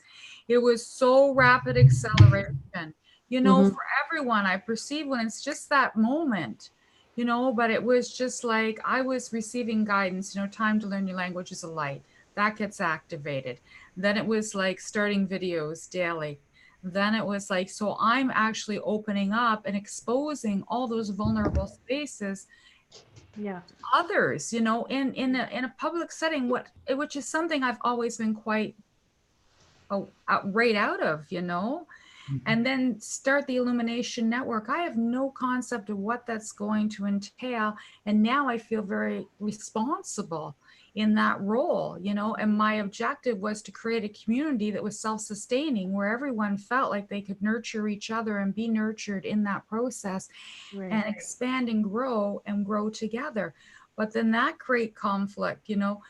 it was so rapid acceleration, you know, for everyone. I perceive when it's just that moment, you know, but it was just like I was receiving guidance, you know, time to learn your language is a light. That gets activated. Then it was like starting videos daily. Then it was like, so I'm actually opening up and exposing all those vulnerable spaces to others, you know, in a public setting, which is something I've always been quite right out of, you know. And then start the Illumination Network. I have no concept of what that's going to entail. And now I feel very responsible in that role, you know, and my objective was to create a community that was self-sustaining, where everyone felt like they could nurture each other and be nurtured in that process, and expand and grow together. But then that create conflict, you know.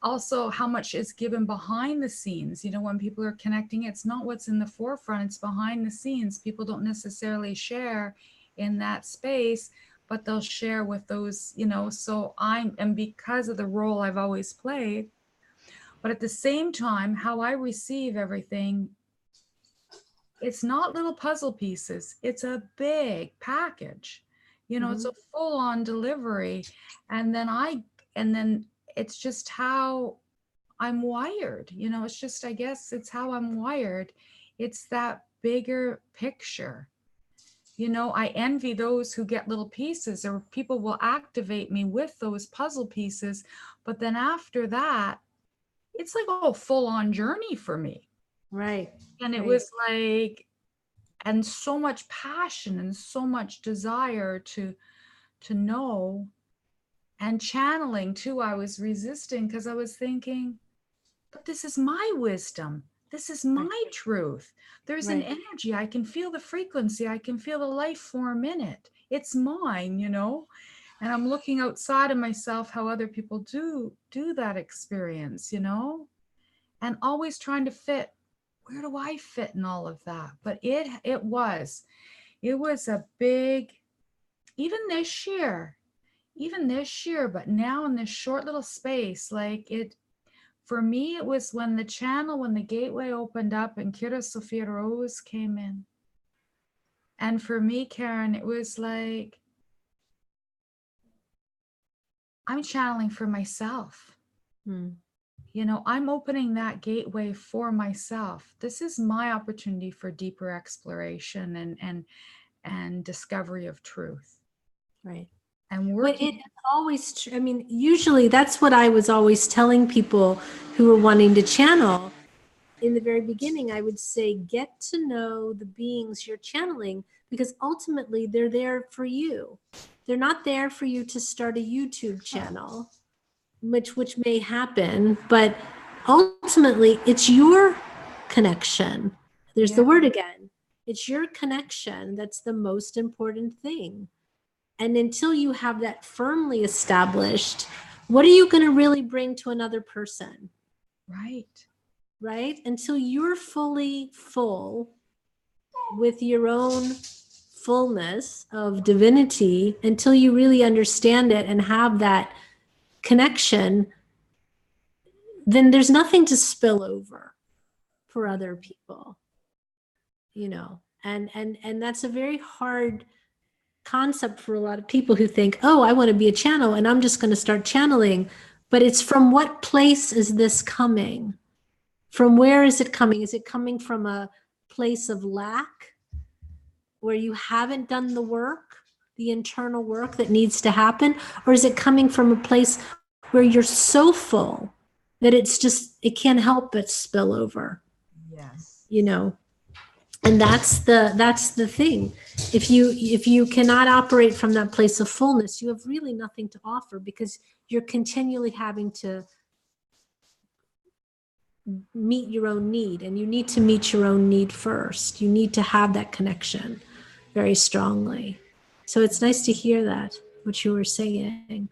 Also, how much is given behind the scenes, you know, when people are connecting, it's not what's in the forefront, it's behind the scenes. People don't necessarily share in that space, but they'll share with those, you know. So and because of the role I've always played, but at the same time, how I receive everything, it's not little puzzle pieces, it's a big package, you know. It's a full-on delivery. And then it's just how I'm wired, you know. It's just, I guess it's how I'm wired. It's that bigger picture. You know, I envy those who get little pieces, or people will activate me with those puzzle pieces. But then after that, it's like a full-on journey for me. Right. And it was like, and so much passion and so much desire to know, and channeling too. I was resisting because I was thinking, but this is my wisdom. This is my truth. There's an energy. I can feel the frequency. I can feel the life form in it. It's mine, you know. And I'm looking outside of myself, how other people do that experience, you know, and always trying to fit. Where do I fit in all of that? But it was a big, even this year, but now in this short little space, like it, for me, it was when the gateway opened up and Kira Sophia Rose came in. And for me, Karen, it was like, I'm channeling for myself. You know, I'm opening that gateway for myself. This is my opportunity for deeper exploration and discovery of truth. Right. And But it's always, I mean, usually that's what I was always telling people who were wanting to channel. In the very beginning, I would say, get to know the beings you're channeling, because ultimately they're there for you. They're not there for you to start a YouTube channel, which may happen, but ultimately it's your connection. There's the word again. It's your connection that's the most important thing. And until you have that firmly established, what are you going to really bring to another person? Right? Until you're fully full with your own fullness of divinity, until you really understand it and have that connection, then there's nothing to spill over for other people, you know. And that's a very hard concept for a lot of people who think, oh, I want to be a channel and I'm just going to start channeling. But it's from what place is this coming? From where is it coming? Is it coming from a place of lack where you haven't done the work, the internal work that needs to happen? Or is it coming from a place where you're so full that it's just, it can't help but spill over? Yes. You know, and that's the thing. If you cannot operate from that place of fullness, you have really nothing to offer, because you're continually having to meet your own need, and you need to meet your own need first. You need to have that connection very strongly. So it's nice to hear that, what you were saying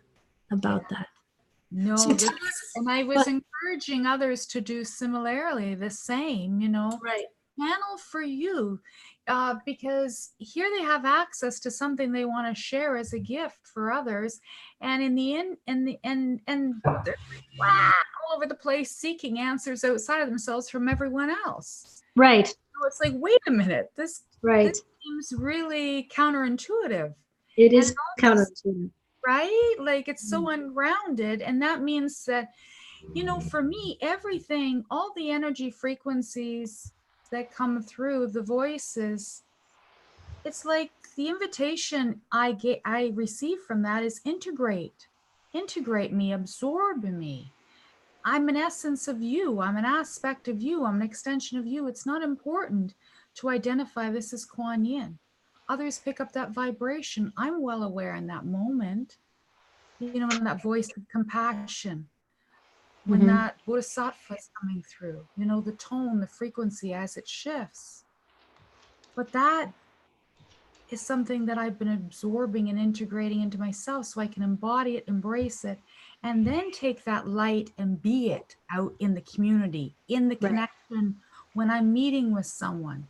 about that. No, So tell us, and I was encouraging others to do similarly the same, you know, right. Channel for you, because here they have access to something they want to share as a gift for others, and in the end, and they're all over the place seeking answers outside of themselves from everyone else. Right. So it's like, wait a minute, this seems really counterintuitive. It is counterintuitive, right? Like, it's so ungrounded, and that means that, you know, for me, everything, all the energy frequencies that come through, the voices, it's like the invitation I receive from that is integrate me, absorb me. I'm an essence of you. I'm an aspect of you. I'm an extension of you. It's not important to identify this as Kuan Yin. Others pick up that vibration. I'm well aware in that moment, you know, in that voice of compassion, when that bodhisattva is coming through, you know, the tone, the frequency as it shifts. But that is something that I've been absorbing and integrating into myself so I can embody it, embrace it, and then take that light and be it out in the community, in the connection when I'm meeting with someone,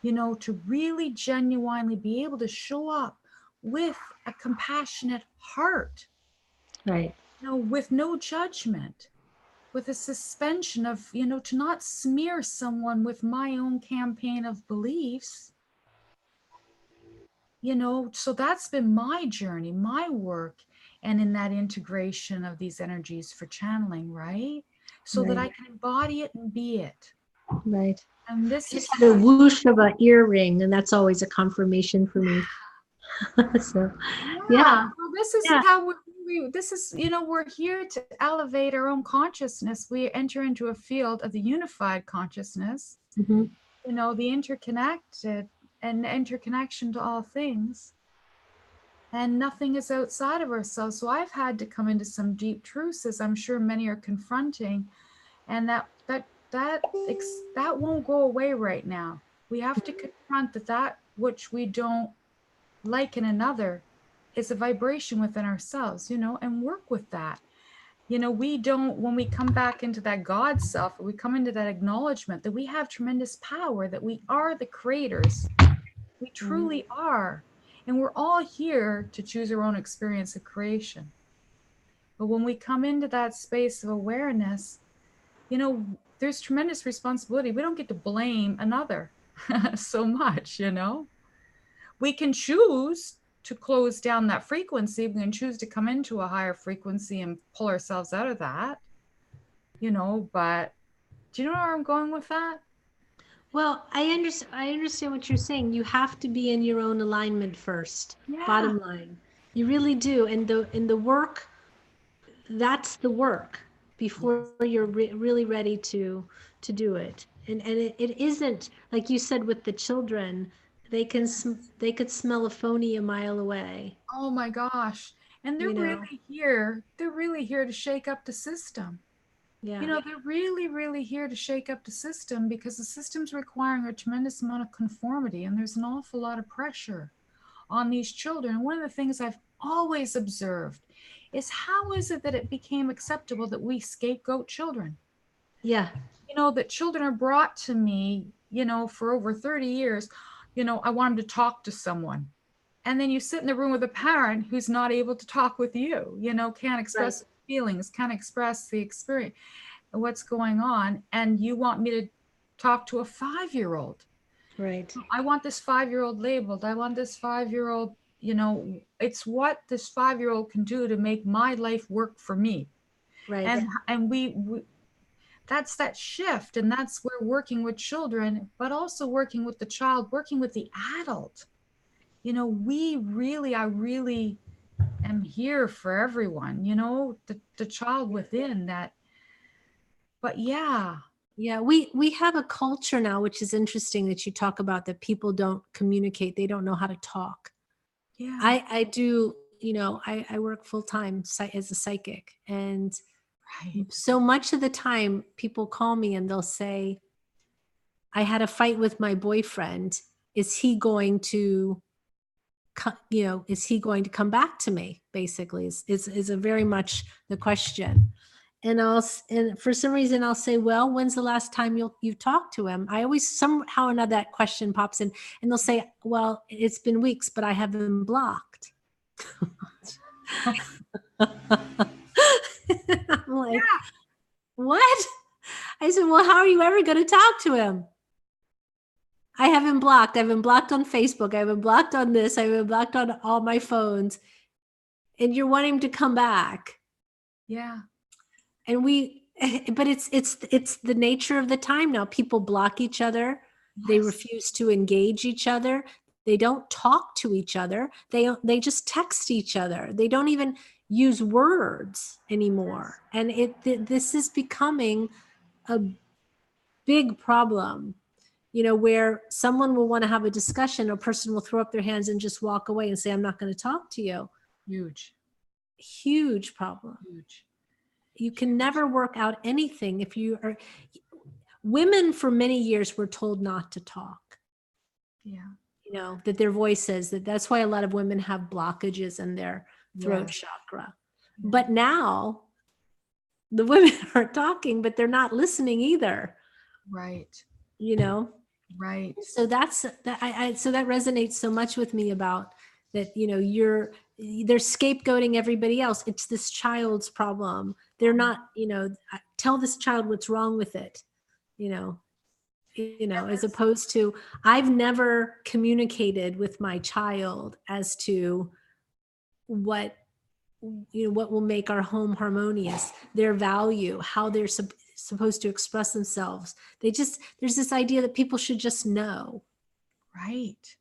you know, to really genuinely be able to show up with a compassionate heart, right? You know, with no judgment, with a suspension of, you know, to not smear someone with my own campaign of beliefs, you know. So that's been my journey, my work, and in that integration of these energies for channeling, right? So that I can embody it and be it. Right. And this is the whoosh of an earring, and that's always a confirmation for me. So, well, this is how this is, you know, we're here to elevate our own consciousness. We enter into a field of the unified consciousness, you know, the interconnected and interconnection to all things, and nothing is outside of ourselves. So I've had to come into some deep truths, as I'm sure many are confronting, and that won't go away right now. We have to confront that which we don't like in another is a vibration within ourselves, you know, and work with that. You know, we don't, when we come back into that God self, or we come into that acknowledgement that we have tremendous power, that we are the creators, we truly are. And we're all here to choose our own experience of creation. But when we come into that space of awareness, you know, there's tremendous responsibility. We don't get to blame another so much, you know. We can choose to close down that frequency. We can choose to come into a higher frequency and pull ourselves out of that, you know. But do you know where I'm going with that? Well, I understand what you're saying. You have to be in your own alignment first. Bottom line, you really do. And the work, that's the work before you're really ready to do it. And it isn't like you said with the children. They could smell a phony a mile away. Oh my gosh. And they're really here. They're really here to shake up the system. Yeah. You know, they're really, really here to shake up the system, because the system's requiring a tremendous amount of conformity, and there's an awful lot of pressure on these children. And one of the things I've always observed is, how is it that it became acceptable that we scapegoat children? Yeah. You know, that children are brought to me, you know, for over 30 years, you know, I want them to talk to someone. And then you sit in the room with a parent who's not able to talk with you, you know, can't express feelings, can't express the experience, what's going on. And you want me to talk to a 5-year-old. Right. I want this 5-year-old labeled. I want this 5-year-old, you know, it's what this 5-year-old can do to make my life work for me. Right. And we that's that shift, and that's where working with children, but also working with the child, working with the adult. You know, I really am here for everyone, you know, the child within that. But yeah. Yeah, we have a culture now, which is interesting that you talk about, that people don't communicate. They don't know how to talk. Yeah. I do, you know, I work full time as a psychic, and Right. so much of the time people call me and they'll say, I had a fight with my boyfriend. Is he going to, you know, is he going to come back to me? Basically, is a very much the question. And for some reason I'll say, well, when's the last time you talked to him? I always somehow or another that question pops in, and they'll say, well, it's been weeks, but I have him blocked. I'm like, what? I said, well, how are you ever going to talk to him? I have him blocked. I have him blocked on Facebook. I have him blocked on this. I have him blocked on all my phones. And you're wanting him to come back. Yeah. And but it's the nature of the time now. People block each other. Yes. They refuse to engage each other. They don't talk to each other. They just text each other. They don't even use words anymore. And this is becoming a big problem, you know, where someone will want to have a discussion, a person will throw up their hands and just walk away and say, I'm not going to talk to you. Huge problem. Huge. You can never work out anything if you are. Women for many years were told not to talk. Yeah. You know, that their voices, that's why a lot of women have blockages in their throat chakra. Yeah. But now the women are talking, but they're not listening either. Right. You know? Right. So so that resonates so much with me about that, you know, they're scapegoating everybody else. It's this child's problem. They're not, you know, tell this child what's wrong with it, you know, as opposed to, I've never communicated with my child as to what will make our home harmonious, their value, how they're supposed to express themselves. There's this idea that people should just know. Right.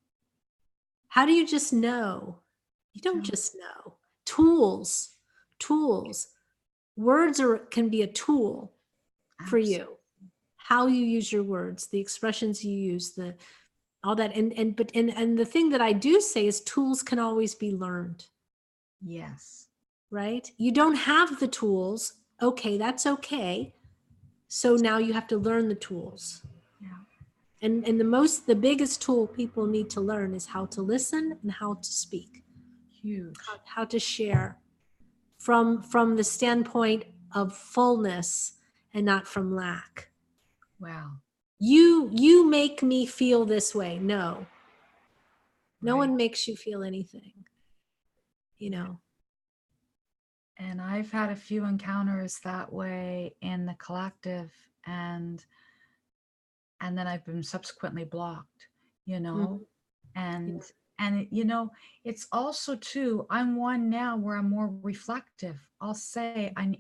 How do you just know? You don't just know. Tools. Words can be a tool for you. How you use your words, the expressions you use, all that. And the thing that I do say is tools can always be learned. Yes. Right? You don't have the tools. Okay, that's okay. So now you have to learn the tools. Yeah. And the biggest tool people need to learn is how to listen and how to speak. Huge. How to share from the standpoint of fullness and not from lack. Wow. You make me feel this way. No Right. one makes you feel anything, you know. And I've had a few encounters that way in the collective, and then I've been subsequently blocked, you know. And you know, it's also too, I'm one now where I'm more reflective. I'll say, I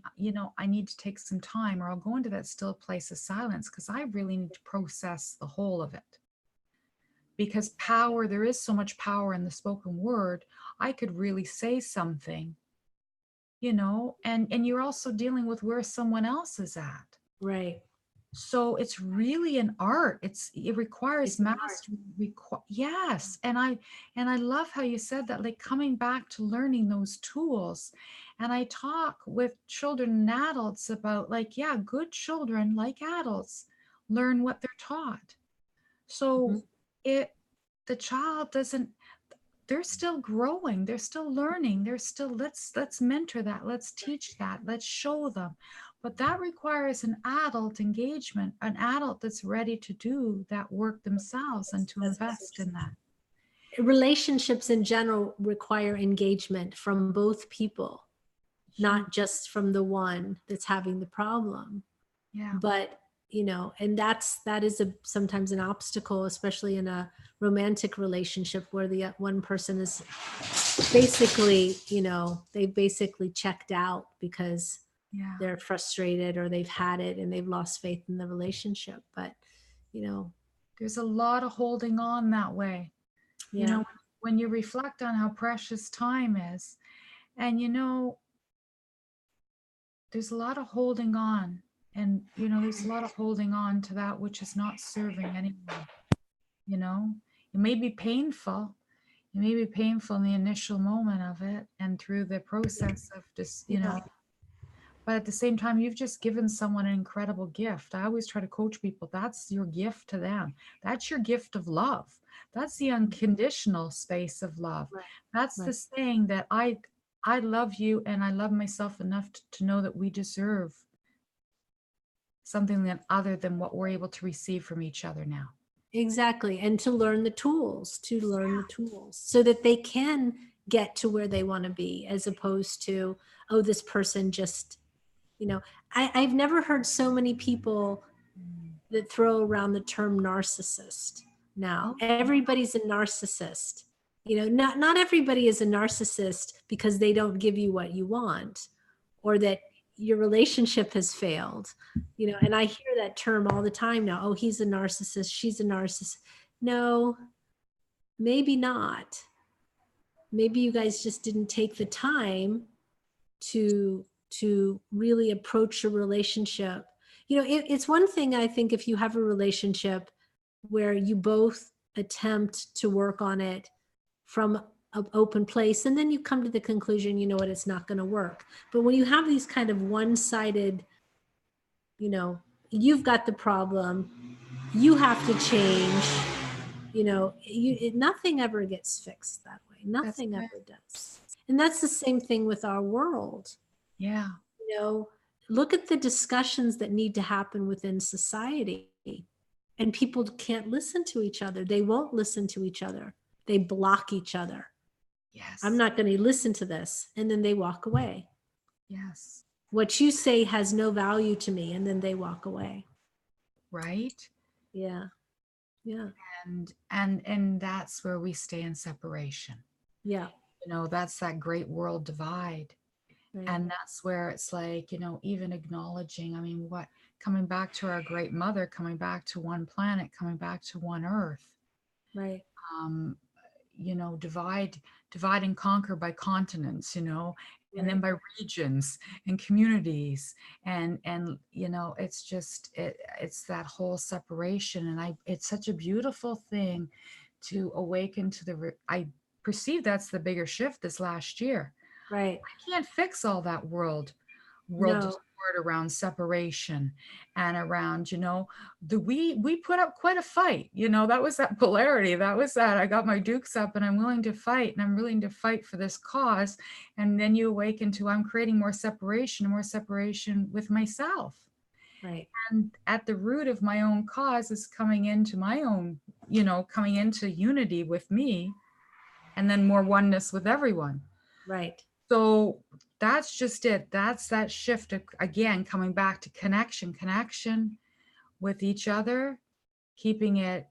need to take some time, or I'll go into that still place of silence, because I really need to process the whole of it. Because there is so much power in the spoken word. I could really say something, you know, and you're also dealing with where someone else is at. Right. So it's really an art. It requires mastery. Yes. And I love how you said that, like coming back to learning those tools. And I talk with children and adults about, like, yeah, good children, like adults, learn what they're taught. So the child doesn't, they're still growing, they're still learning, they're still, let's mentor that, let's teach that, let's show them. But that requires an adult engagement, an adult that's ready to do that work themselves and to invest in that. Relationships in general require engagement from both people, not just from the one that's having the problem. Yeah. But and that is sometimes an obstacle, especially in a romantic relationship where the one person is basically, they basically checked out because they're frustrated or they've had it and they've lost faith in the relationship. But, there's a lot of holding on that way. yeah. When you reflect on how precious time is, and there's a lot of holding on, and there's a lot of holding on to that which is not serving anyone. It may be painful. It may be painful in the initial moment of it and through the process of just, but at the same time, you've just given someone an incredible gift. I always try to coach people. That's your gift to them. That's your gift of love. That's the unconditional space of love. Right. That's the saying that I love you and I love myself enough to know that we deserve something that other than what we're able to receive from each other now. Exactly. And to learn the tools, so that they can get to where they want to be, as opposed to, oh, this person just, I've never heard so many people that throw around the term narcissist. Now, everybody's a narcissist. Not everybody is a narcissist because they don't give you what you want, or that your relationship has failed, and I hear that term all the time now. Oh, he's a narcissist. She's a narcissist. No, maybe not. Maybe you guys just didn't take the time to really approach your relationship. It's one thing, I think, if you have a relationship where you both attempt to work on it from an open place, and then you come to the conclusion, it's not going to work. But when you have these kind of one-sided, you've got the problem, you have to change, nothing ever gets fixed that way. Nothing ever does. And that's the same thing with our world. Yeah. Look at the discussions that need to happen within society, and people can't listen to each other. They won't listen to each other. They block each other. Yes. I'm not going to listen to this. And then they walk away. Yes. What you say has no value to me. And then they walk away. Right. Yeah. Yeah. And that's where we stay in separation. Yeah. That's that great world divide. Right. And that's where it's like, even acknowledging, coming back to our great mother, coming back to one planet, coming back to one earth. Right. Divide and conquer by continents, and then by regions and communities, and it's just it's that whole separation. And it's such a beautiful thing to awaken to I perceive that's the bigger shift this last year. Right. I can't fix all that world No. discord around separation and around, we put up quite a fight, that was that polarity. That was that I got my dukes up and I'm willing to fight, and I'm willing to fight for this cause. And then you awaken to, I'm creating more separation with myself. Right. And at the root of my own cause is coming into my own, coming into unity with me, and then more oneness with everyone. Right. So that's just it. That's that shift of, again, coming back to connection with each other, keeping it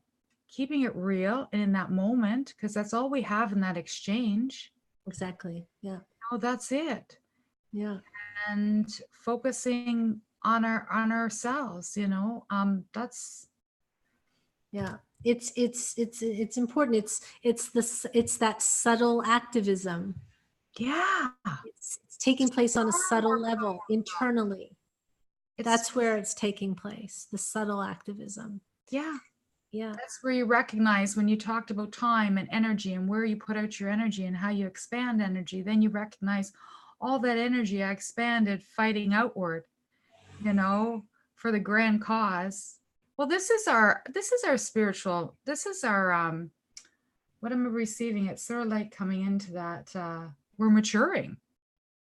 real and in that moment, because that's all we have in that exchange. Exactly. Yeah. Oh, that's it. Yeah. And focusing on ourselves, that's. Yeah. It's important. It's that subtle activism. Yeah. It's taking place on a subtle level internally. That's where it's taking place, the subtle activism. Yeah. Yeah. That's where you recognize, when you talked about time and energy and where you put out your energy and how you expand energy, then you recognize all that energy I expanded fighting outward, for the grand cause. Well, this is our spiritual, what am I receiving? It's sort of like coming into that, we're maturing,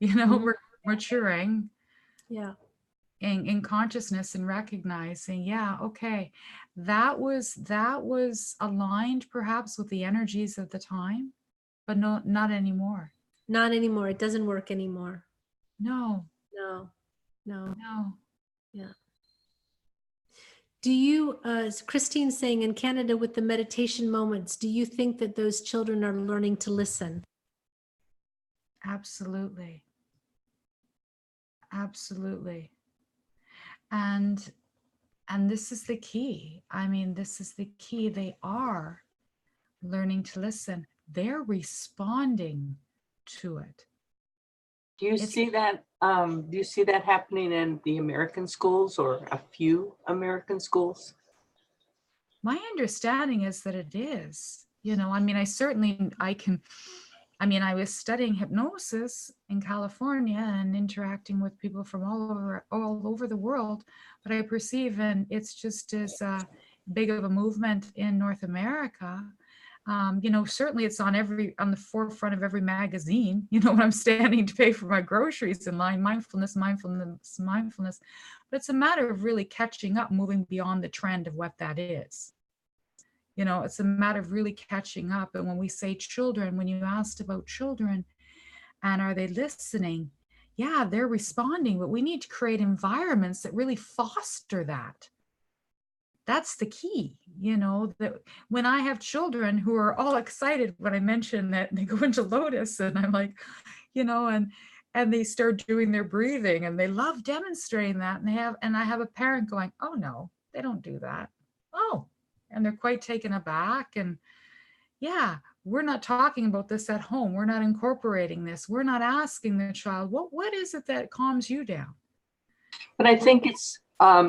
we're maturing. Yeah. In consciousness and recognizing, okay, that was aligned perhaps with the energies of the time, but not anymore. Not anymore. It doesn't work anymore. No. Yeah. Do you, as Christine's saying, in Canada with the meditation moments, do you think that those children are learning to listen? Absolutely. Absolutely. And this is the key. I mean, this is the key. They are learning to listen. They're responding to it. Do you see that? Do you see that happening in the American schools or a few American schools? My understanding is that it is. You know, I mean, I was studying hypnosis in California and interacting with people from all over the world, but I perceive, and it's just as big of a movement in North America. You know, certainly it's on the forefront of every magazine, you know, when I'm standing to pay for my groceries in line, mindfulness, mindfulness, mindfulness. But it's a matter of really catching up, moving beyond the trend of what that is. You know, it's a matter of really catching up. And when we say children, when you asked about children and are they listening? Yeah, they're responding, but we need to create environments that really foster that. That's the key, you know, that when I have children who are all excited when I mention that they go into Lotus, and I'm like, you know, and they start doing their breathing and they love demonstrating that. And I have a parent going, oh no, they don't do that. Oh, and they're quite taken aback. And yeah, we're not talking about this at home. We're not incorporating this. We're not asking the child, what is it that calms you down? But I think it's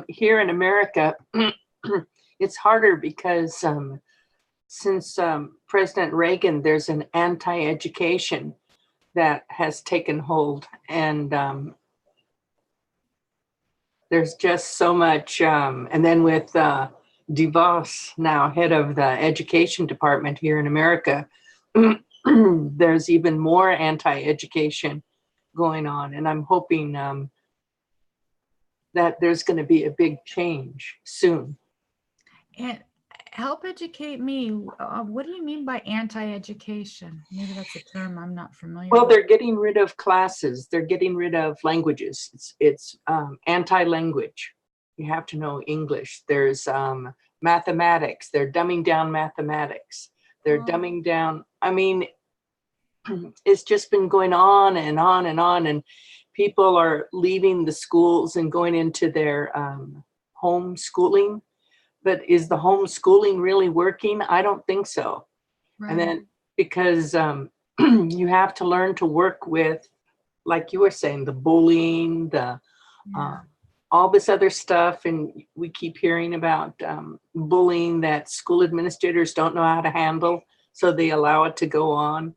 here in America, it's harder because since President Reagan, there's an anti-education that has taken hold, and there's just so much. And then with DeVos now head of the education department here in America, there's even more anti-education going on, and I'm hoping that there's going to be a big change soon. And help educate me. What do you mean by anti-education? Maybe that's a term I'm not familiar with. Well, they're getting rid of classes. They're getting rid of languages. It's anti-language. You have to know English. There's mathematics. They're dumbing down mathematics. They're dumbing down. I mean, it's just been going on and on and on. And people are leaving the schools and going into their homeschooling. But is the homeschooling really working? I don't think so. Right. And then because you have to learn to work with, like you were saying, the bullying, all this other stuff. And we keep hearing about bullying that school administrators don't know how to handle, so they allow it to go on.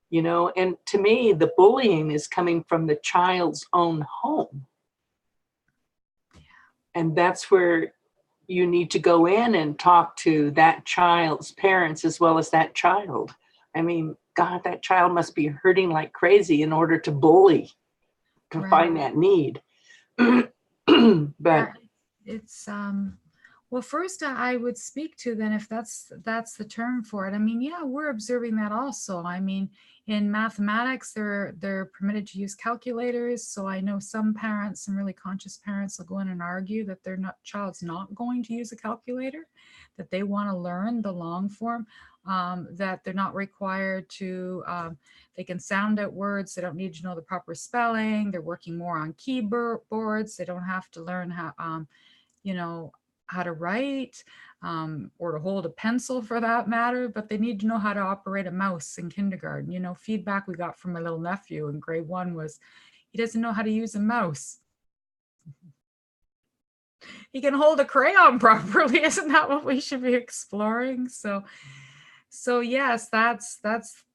You know, and to me, the bullying is coming from the child's own home. And that's where you need to go in and talk to that child's parents as well as that child. I mean, God, that child must be hurting like crazy in order to bully, to find that need. But it's well, first I would speak to then, if that's the term for it. I mean, yeah, we're observing that also. I mean, in mathematics, they're permitted to use calculators. So I know some parents, some really conscious parents, will go in and argue that their child's not going to use a calculator, that they want to learn the long form, that they're not required to. They can sound out words. They don't need to know the proper spelling. They're working more on keyboards. They don't have to learn how, you know, how to write or to hold a pencil for that matter, but they need to know how to operate a mouse in kindergarten. You know, feedback we got from my little nephew in grade 1 was he doesn't know how to use a mouse. He can hold a crayon properly. Isn't that what we should be exploring? So yes, that's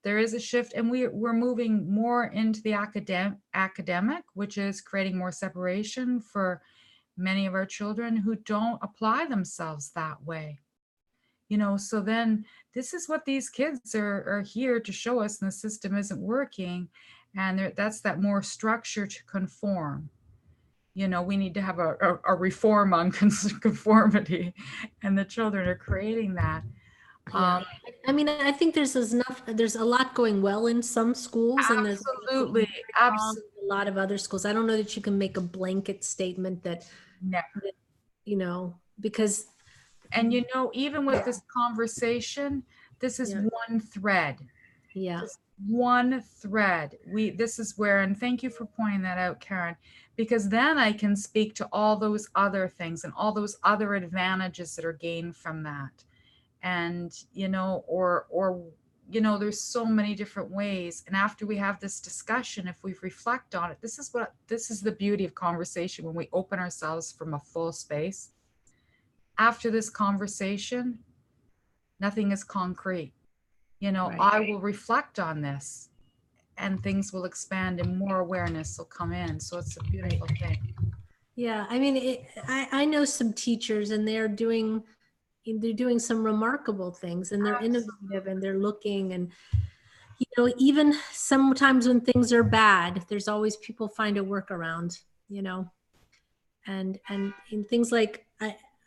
there is a shift, and we're moving more into the academic, which is creating more separation for many of our children who don't apply themselves that way. You know, so then this is what these kids are here to show us, and the system isn't working, and that's that more structure to conform. You know, we need to have a reform on conformity, and the children are creating that. I mean, I think there's a lot going well in some schools, and there's absolutely a lot of other schools. I don't know that you can make a blanket statement that, you know, because, And you know, even with this conversation, this is one thread. yeah, Just one thread. This is where, and thank you for pointing that out, Karen, because then I can speak to all those other things and all those other advantages that are gained from that. And, you know, or, you know, there's so many different ways. And after we have this discussion, if we reflect on it, this is the beauty of conversation when we open ourselves from a full space. After this conversation, nothing is concrete. You know, right. I will reflect on this and things will expand and more awareness will come in. So it's a beautiful thing. Yeah, I mean, I know some teachers and they're doing some remarkable things, and they're innovative, and they're looking, and, you know, even sometimes when things are bad, there's always people find a workaround, you know, and in things like,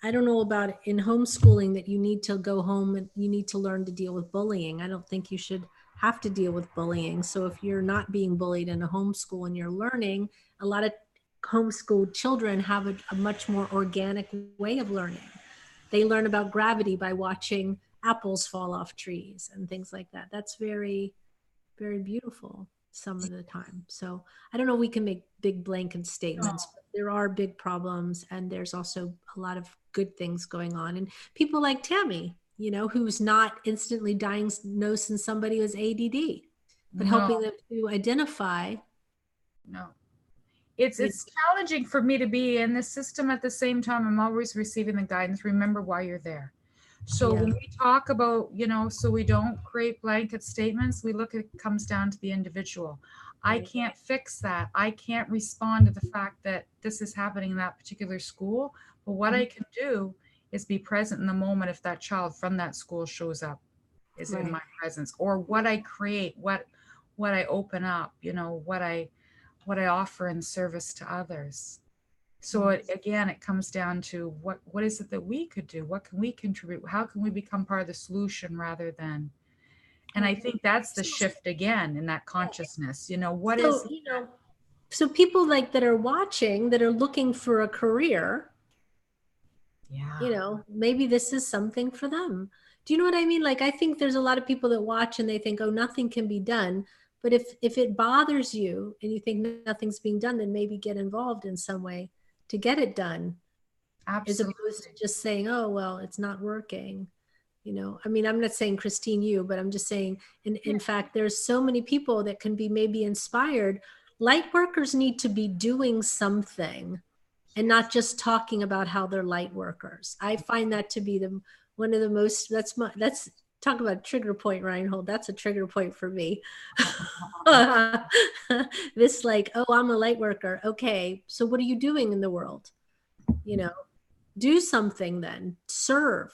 I don't know about in homeschooling that you need to go home and you need to learn to deal with bullying. I don't think you should have to deal with bullying. So if you're not being bullied in a homeschool and you're learning, a lot of homeschooled children have a much more organic way of learning. They learn about gravity by watching apples fall off trees and things like that. That's very, very beautiful some of the time. So I don't know, we can make big blanket statements, but there are big problems, and there's also a lot of good things going on. And people like Tammy, you know, who's not instantly diagnosing somebody with ADD, but helping them to identify. No. It's challenging for me to be in the system. At the same time, I'm always receiving the guidance. Remember why you're there. So when we talk about, you know, so we don't create blanket statements, we look at, it comes down to the individual. I can't fix that. I can't respond to the fact that this is happening in that particular school. But what I can do is be present in the moment if that child from that school shows up, is in my presence, or what I create, what I open up, you know, what I offer in service to others. So again, it comes down to what is it that we could do? What can we contribute? How can we become part of the solution rather than, and I think that's the shift again in that consciousness, you know, so people like that are watching, that are looking for a career, you know, maybe this is something for them. Do you know what I mean? Like, I think there's a lot of people that watch and they think, oh, nothing can be done. But if it bothers you and you think nothing's being done, then maybe get involved in some way to get it done. Absolutely. As opposed to just saying, oh, well, it's not working. You know, I mean, I'm not saying Christine, you, but I'm just saying, in fact, there's so many people that can be maybe inspired. Light workers need to be doing something and not just talking about how they're light workers. I find that to be one of the most, that's talk about a trigger point, Reinhold. That's a trigger point for me. This like, oh, I'm a light worker. Okay, so what are you doing in the world? You know, do something then. Serve.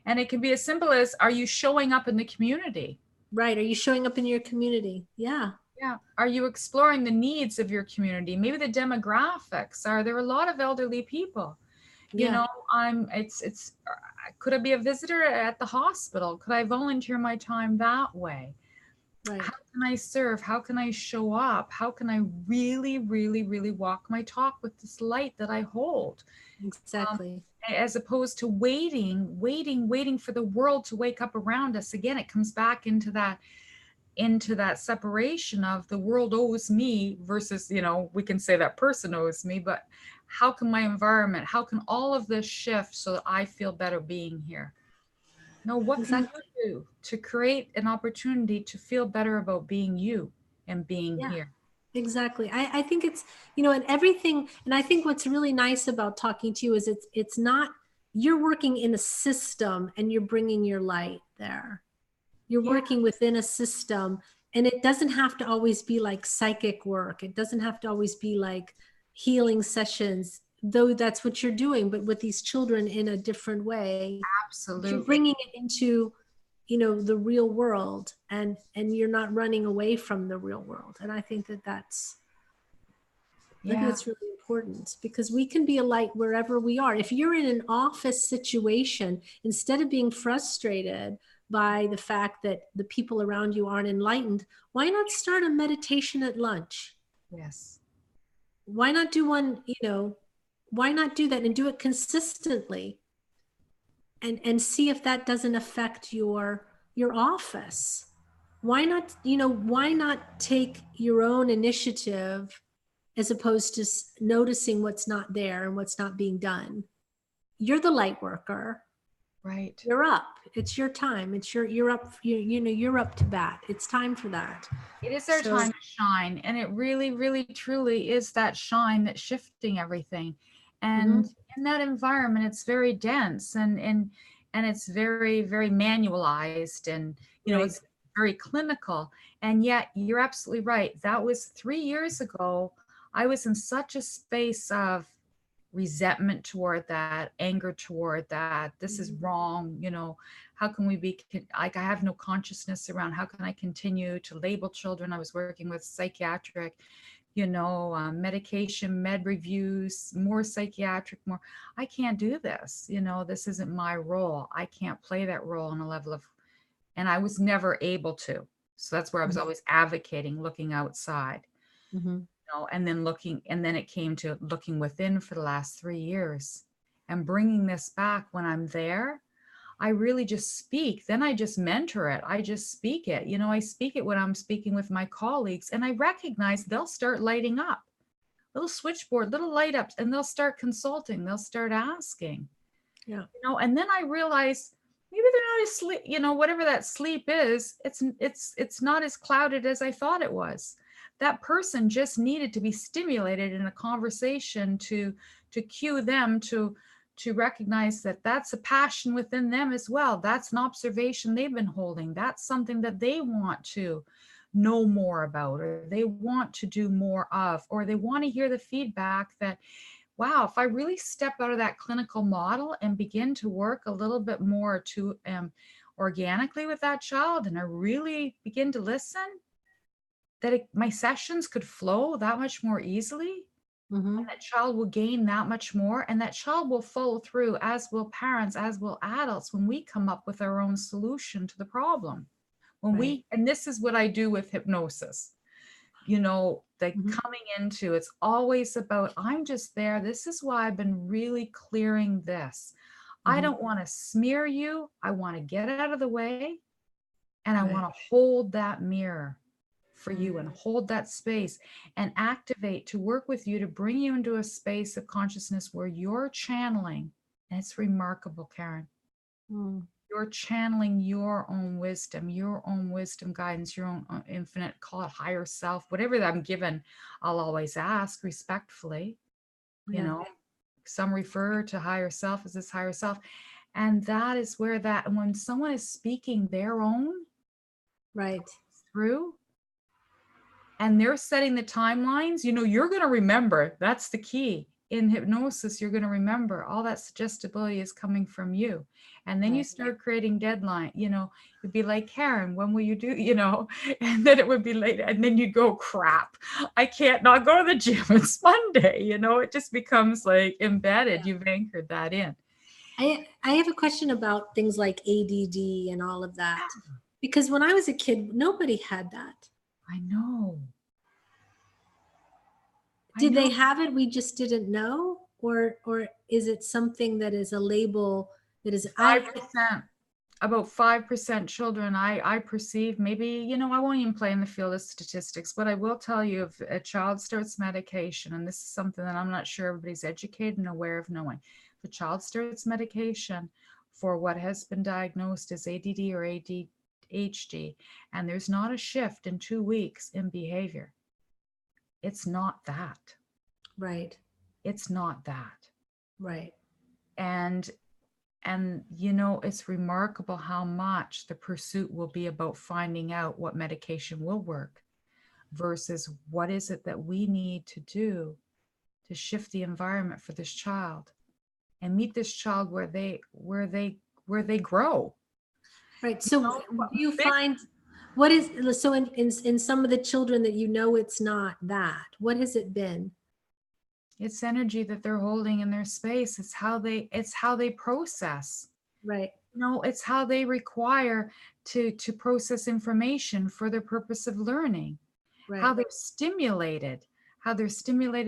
And it can be as simple as, are you showing up in the community? Right. Are you showing up in your community? Yeah. Yeah. Are you exploring the needs of your community? Maybe the demographics. Are there a lot of elderly people? You know, could I be a visitor at the hospital? Could I volunteer my time that way? Right. How can I serve? How can I show up? How can I really, really, really walk my talk with this light that I hold? Exactly. As opposed to waiting for the world to wake up around us. Again, it comes back into that separation of the world owes me versus, you know, we can say that person owes me, but how can my environment, how can all of this shift so that I feel better being here? No, what can you do to create an opportunity to feel better about being you and being here? Exactly. I think it's, you know, and everything, and I think what's really nice about talking to you is it's not, you're working in a system and you're bringing your light there. You're working within a system, and it doesn't have to always be like psychic work. It doesn't have to always be like healing sessions, though that's what you're doing, but with these children in a different way. Absolutely. You're bringing it into, you know, the real world, and you're not running away from the real world. And I think that's really important, because we can be a light wherever we are. If you're in an office situation, instead of being frustrated by the fact that the people around you aren't enlightened, why not start a meditation at lunch? Yes. Why not do one, you know, why not do that and do it consistently and see if that doesn't affect your office? Why not, why not take your own initiative as opposed to noticing what's not there and what's not being done? You're the light worker. Right. You're up. It's your time. You're up, you're up to bat. It's time for that. It is our time to shine. And it really, really, truly is that shine that's shifting everything. And in that environment, it's very dense and it's very, very manualized, and, it's very clinical. And yet you're absolutely right. That was 3 years ago. I was in such a space of resentment toward that, anger toward that. This is wrong. How can we be like, I have no consciousness around how can I continue to label children. I was working with psychiatric, medication, med reviews, more psychiatric, more. I can't do this. This isn't my role. I can't play that role on a level of, and I was never able to. So that's where I was always advocating, looking outside. And then it came to looking within for the last 3 years and bringing this back. When I'm there, I really just speak. Then I just mentor it. I just speak it. I speak it when I'm speaking with my colleagues, and I recognize they'll start lighting up, little switchboard, little light ups, and they'll start consulting. They'll start asking, and then I realize maybe they're not asleep, whatever that sleep is, it's not as clouded as I thought it was. That person just needed to be stimulated in a conversation to cue them to recognize that that's a passion within them as well. That's an observation they've been holding. That's something that they want to know more about, or they want to do more of, or they want to hear the feedback that, wow, if I really step out of that clinical model and begin to work a little bit more to organically with that child, and I really begin to listen, that my sessions could flow that much more easily. And that child will gain that much more, and that child will follow through, as will parents, as will adults, when we come up with our own solution to the problem. And this is what I do with hypnosis, coming into, it's always about, I'm just there. This is why I've been really clearing this. I don't want to smear you. I want to get out of the way, and I want to hold that mirror for you and hold that space and activate to work with you to bring you into a space of consciousness where you're channeling. And it's remarkable, Karen. You're channeling your own wisdom guidance, your own infinite, call it higher self, whatever that I'm given. I'll always ask respectfully, some refer to higher self as this higher self. And that is where that, when someone is speaking their own through, and they're setting the timelines, you're going to remember. That's the key. In hypnosis, you're going to remember all that suggestibility is coming from you. And then you start creating deadline, it'd be like, Karen, when will you do, and then it would be late. And then you'd go, crap, I can't not go to the gym. It's Monday, it just becomes like embedded. You've anchored that in. I have a question about things like ADD and all of that, because when I was a kid, nobody had that. I know. Did they have it? We just didn't know, or is it something that is a label that is 5%? About 5% children I perceive, maybe, I won't even play in the field of statistics, but I will tell you, if a child starts medication, and this is something that I'm not sure everybody's educated and aware of knowing, if a child starts medication for what has been diagnosed as ADD or ADHD, and there's not a shift in 2 weeks in behavior, it's not that. Right. It's not that. Right. And it's remarkable how much the pursuit will be about finding out what medication will work versus what is it that we need to do to shift the environment for this child and meet this child where they grow. Right. So you find, what is, so in some of the children that it's not that, what has it been? It's energy that they're holding in their space. It's how they process. Right. It's how they require to process information for the purpose of learning. Right. How they're stimulated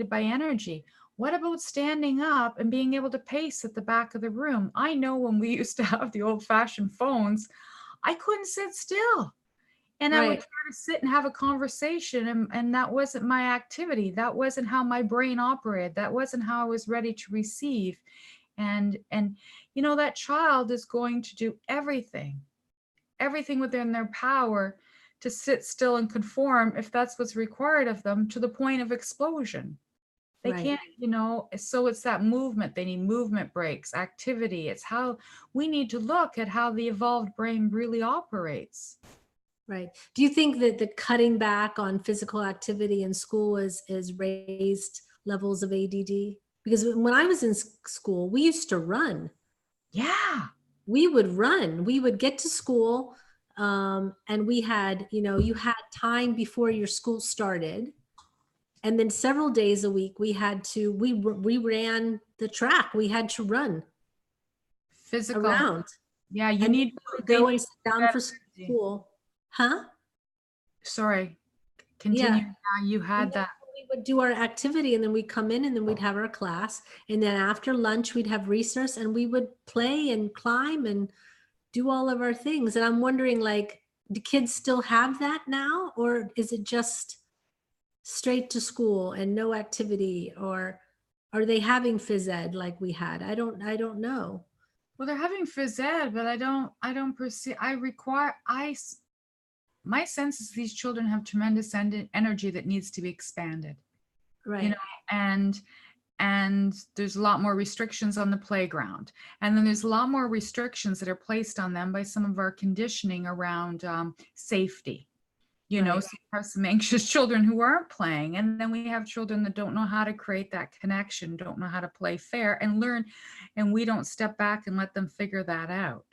by energy. What about standing up and being able to pace at the back of the room? I know when we used to have the old-fashioned phones, I couldn't sit still. And I would try to sit and have a conversation, and that wasn't my activity. That wasn't how my brain operated. That wasn't how I was ready to receive. And you know, that child is going to do everything within their power to sit still and conform if that's what's required of them, to the point of explosion. They can't, you know, so it's that movement. They need movement breaks, activity. It's how we need to look at how the evolved brain really operates. Right. Do you think that the cutting back on physical activity in school is raised levels of ADD? Because when I was in school, we used to run. Yeah. We would run. We would get to school, and we had, you know, you had time before your school started. And then several days a week, we ran the track. We had to run Physical. around. Yeah, you and need to go and sit down for school. Huh? Sorry. Continue. Yeah. You had that. We would do our activity, and then we'd come in, and then we'd have our class. And then after lunch, we'd have recess, and we would play and climb and do all of our things. And I'm wondering, like, do kids still have that now? Or is it just straight to school and no activity? Or are they having phys ed like we had? I don't know. Well, they're having phys ed, but I don't perceive, my sense is these children have tremendous energy that needs to be expanded. Right. You know, and there's a lot more restrictions on the playground. And then there's a lot more restrictions that are placed on them by some of our conditioning around safety. You know, so we have some anxious children who aren't playing. And then we have children that don't know how to create that connection, don't know how to play fair and learn. And we don't step back and let them figure that out.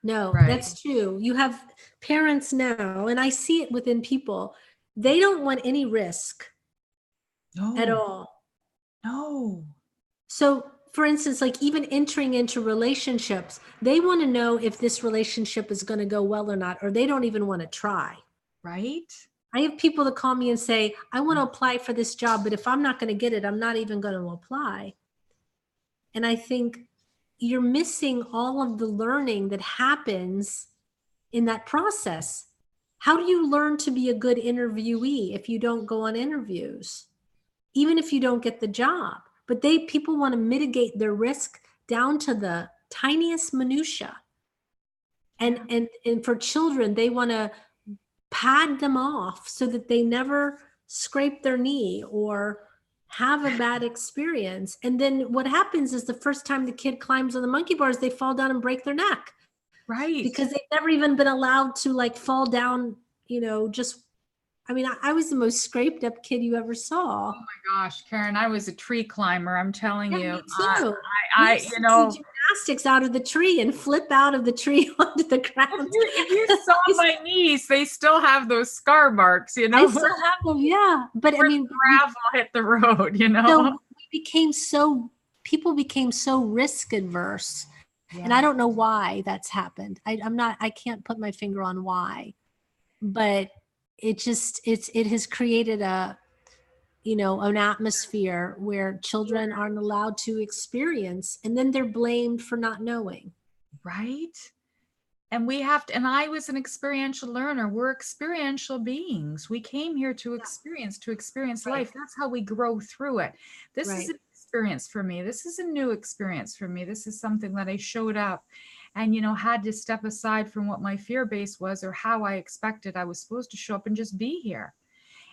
No, that's true. You have parents now, and I see it within people. They don't want any risk at all. No. So, for instance, like even entering into relationships, they want to know if this relationship is going to go well or not, or they don't even want to try. Right. I have people that call me and say, I want to apply for this job, but if I'm not going to get it, I'm not even going to apply. And I think you're missing all of the learning that happens in that process. How do you learn to be a good interviewee if you don't go on interviews, even if you don't get the job? But people want to mitigate their risk down to the tiniest minutia. And for children, they want to pad them off so that they never scrape their knee or have a bad experience. And then what happens is the first time the kid climbs on the monkey bars, they fall down and break their neck. Right. Because they've never even been allowed to like fall down, you know, just, I mean, I was the most scraped up kid you ever saw. Oh my gosh, Karen, I was a tree climber. I'm telling you. Me too. I you know, gymnastics out of the tree and flip out of the tree onto the ground. If you saw my knees, they still have those scar marks, you know. I still have them, yeah. But I mean, gravel hit the road, you know. So people became so risk adverse, and I don't know why that's happened. I can't put my finger on why, but it has created an atmosphere where children aren't allowed to experience, and then they're blamed for not knowing. Right. And we have to, and I was an experiential learner. We're experiential beings. We came here to experience life. That's how we grow through it. This is an experience for me. This is a new experience for me. This is something that I showed up and, had to step aside from what my fear base was or how I expected I was supposed to show up and just be here.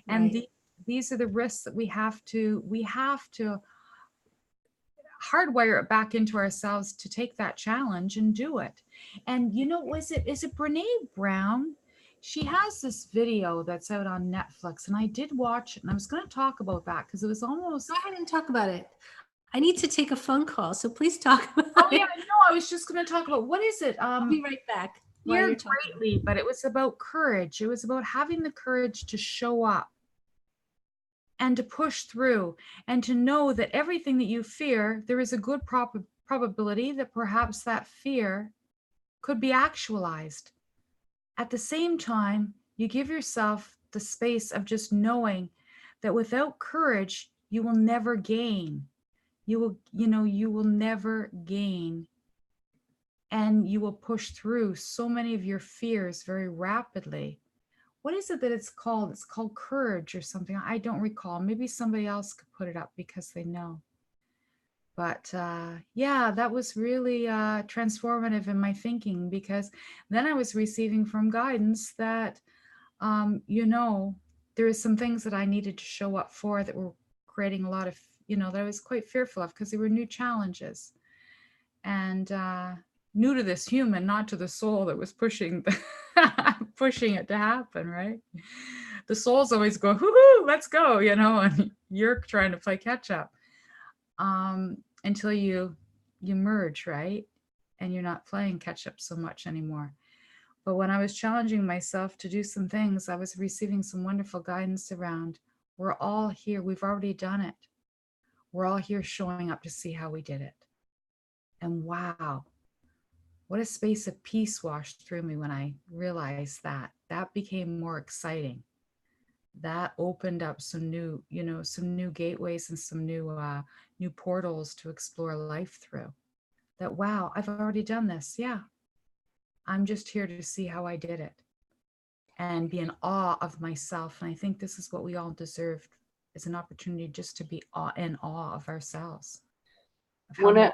And these are the risks that we have to hardwire it back into ourselves to take that challenge and do it. And is it Brene Brown? She has this video that's out on Netflix, and I did watch it, and I was going to talk about that because it was almost. Go ahead and talk about it. I need to take a phone call, so please talk about it. Yeah, no, I was just going to talk about what is it? I'll be right back. Here greatly, but it was about courage. It was about having the courage to show up and to push through and to know that everything that you fear, there is a good probability that perhaps that fear could be actualized. At the same time, you give yourself the space of just knowing that without courage, you will never gain. you will, you will never gain, and you will push through so many of your fears very rapidly. What is it that it's called? It's called courage or something. I don't recall. Maybe somebody else could put it up because they know. But yeah, that was really transformative in my thinking, because then I was receiving from guidance that, there is some things that I needed to show up for that were creating a lot of, that I was quite fearful of, because they were new challenges. And new to this human, not to the soul that was pushing pushing it to happen, right? The soul's always going, whoo, let's go, and you're trying to play catch up until you merge, right? And you're not playing catch up so much anymore. But when I was challenging myself to do some things, I was receiving some wonderful guidance around, we're all here, we've already done it. We're all here showing up to see how we did it. And wow, what a space of peace washed through me when I realized that. That became more exciting. That opened up some new, some new gateways and some new portals to explore life through. That, wow, I've already done this. Yeah. I'm just here to see how I did it and be in awe of myself. And I think this is what we all deserve, is an opportunity just to be in awe of ourselves. I'm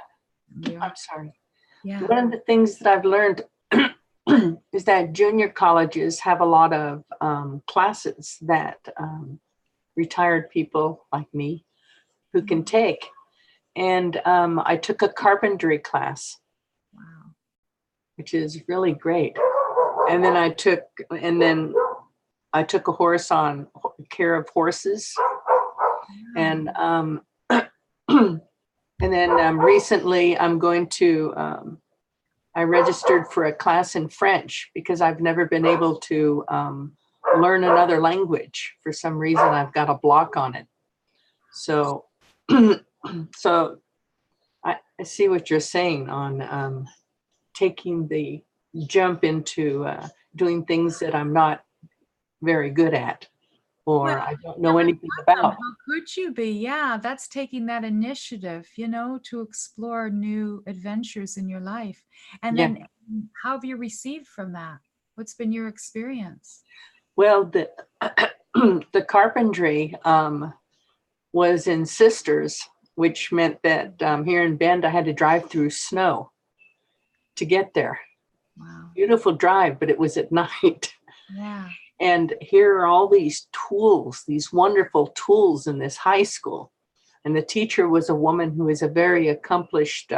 sorry. Yeah. One of the things that I've learned is that junior colleges have a lot of classes that retired people like me who can take. And I took a carpentry class, Wow, which is really great. And then I took a course on care of horses. And and then recently I'm going to, I registered for a class in French because I've never been able to learn another language. For some reason, I've got a block on it. So, so I see what you're saying on taking the jump into doing things that I'm not very good at, or I don't know anything about. How could you be? Yeah, that's taking that initiative, to explore new adventures in your life. And then how have you received from that? What's been your experience? Well, the carpentry was in Sisters, which meant that here in Bend, I had to drive through snow to get there. Wow. Beautiful drive, but it was at night. Yeah. And here are all these tools, these wonderful tools in this high school. And the teacher was a woman who is a very accomplished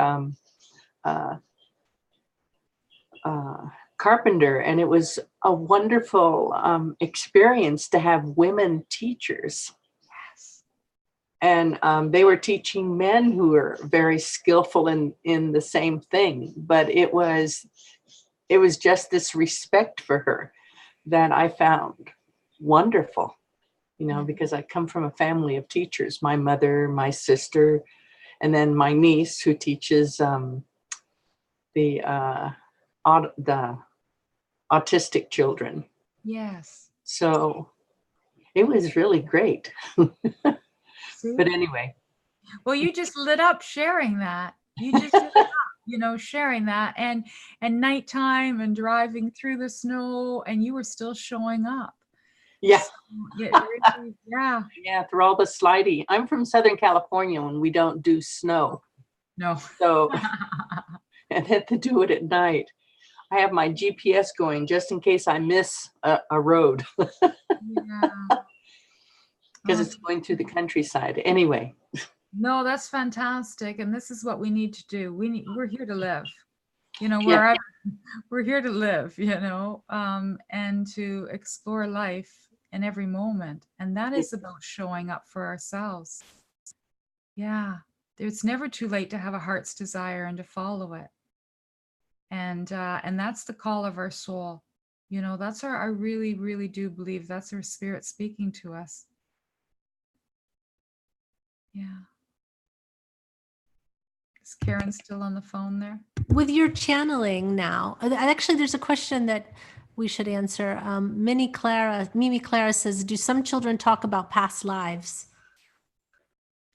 carpenter. And it was a wonderful experience to have women teachers. Yes. And they were teaching men who were very skillful in the same thing. But it was just this respect for her that I found wonderful, because I come from a family of teachers, my mother, my sister, and then my niece who teaches the autistic children. Yes. So it was really great. But anyway. Well, you just lit up sharing that. You just lit up. Sharing that and nighttime and driving through the snow, and you were still showing up. Yeah. So, yeah. Yeah, through all the slidey. I'm from Southern California and we don't do snow. No. So, and had to do it at night. I have my GPS going just in case I miss a road. Yeah. Because it's going through the countryside. Anyway. No, that's fantastic. And this is what we need to do. We're here to live, wherever we're here to live, and to explore life in every moment. And that is about showing up for ourselves. Yeah. It's never too late to have a heart's desire and to follow it. And that's the call of our soul. That's I really, really do believe that's our spirit speaking to us. Yeah. Is Karen still on the phone there? With your channeling now, actually, there's a question that we should answer. Mimi Clara says, do some children talk about past lives?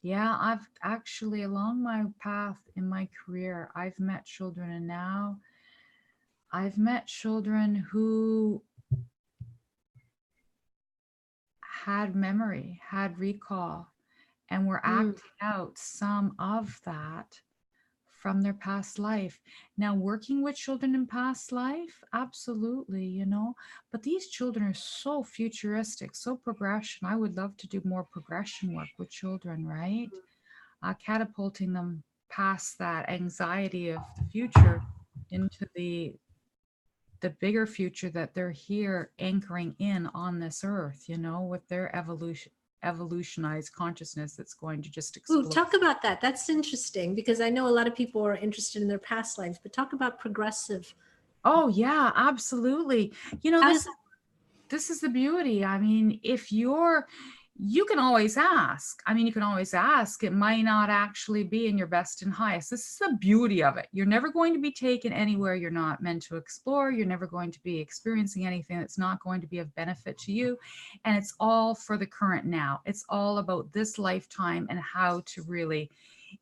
Yeah, I've actually, along my path in my career, I've met children, and now I've met children who had memory, had recall, and were acting out some of that from their past life. Now, working with children in past life, absolutely, you know, but these children are so futuristic, so progression. I would love to do more progression work with children, right? Catapulting them past that anxiety of the future into the bigger future that they're here anchoring in on this earth, you know, with their evolutionized consciousness that's going to just Ooh, explode. talk about that. That's interesting because I know a lot of people are interested in their past lives, but talk about progressive. Oh yeah, absolutely. You know, How this does this is the beauty. I mean, if you can always ask. I mean, you can always ask. It might not actually be in your best and highest. This is the beauty of it. You're never going to be taken anywhere you're not meant to explore. You're never going to be experiencing anything that's not going to be of benefit to you. And it's all for the current now. It's all about this lifetime and how to really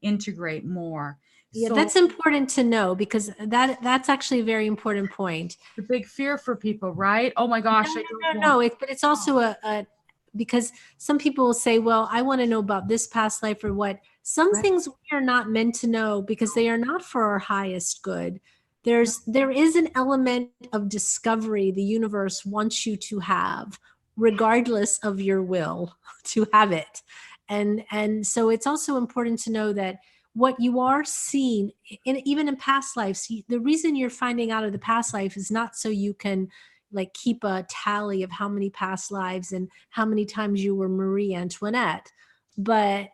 integrate more. Yeah, So that's important to know because that's actually a very important point. the big fear for people, right? Oh my gosh, No, but it's also a because some people will say, well, I want to know about this past life or what. Some Right. things we are not meant to know because they are not for our highest good. There is an element of discovery the universe wants you to have, regardless of your will to have it. And so it's also important to know that what you are seeing, even in past lives, the reason you're finding out of the past life is not so you can like keep a tally of how many past lives and how many times you were Marie Antoinette, but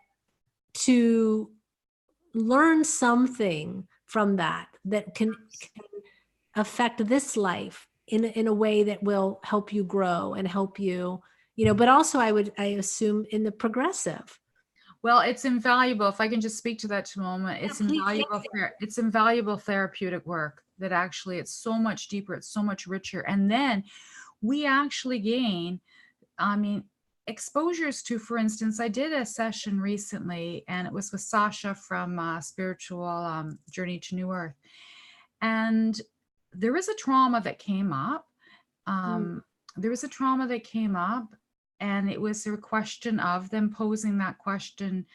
to learn something from that can affect this life in a way that will help you grow and help you, you know, but also I assume in the progressive. Well, it's invaluable. If I can just speak to that to a moment, it's please, invaluable. It's invaluable therapeutic work that actually it's so much deeper. It's so much richer. And then we actually gain, I mean, exposures to, for instance, I did a session recently and it was with Sasha from Spiritual Journey to New Earth. And there was a trauma that came up. There was a trauma that came up, and it was a question of them posing that question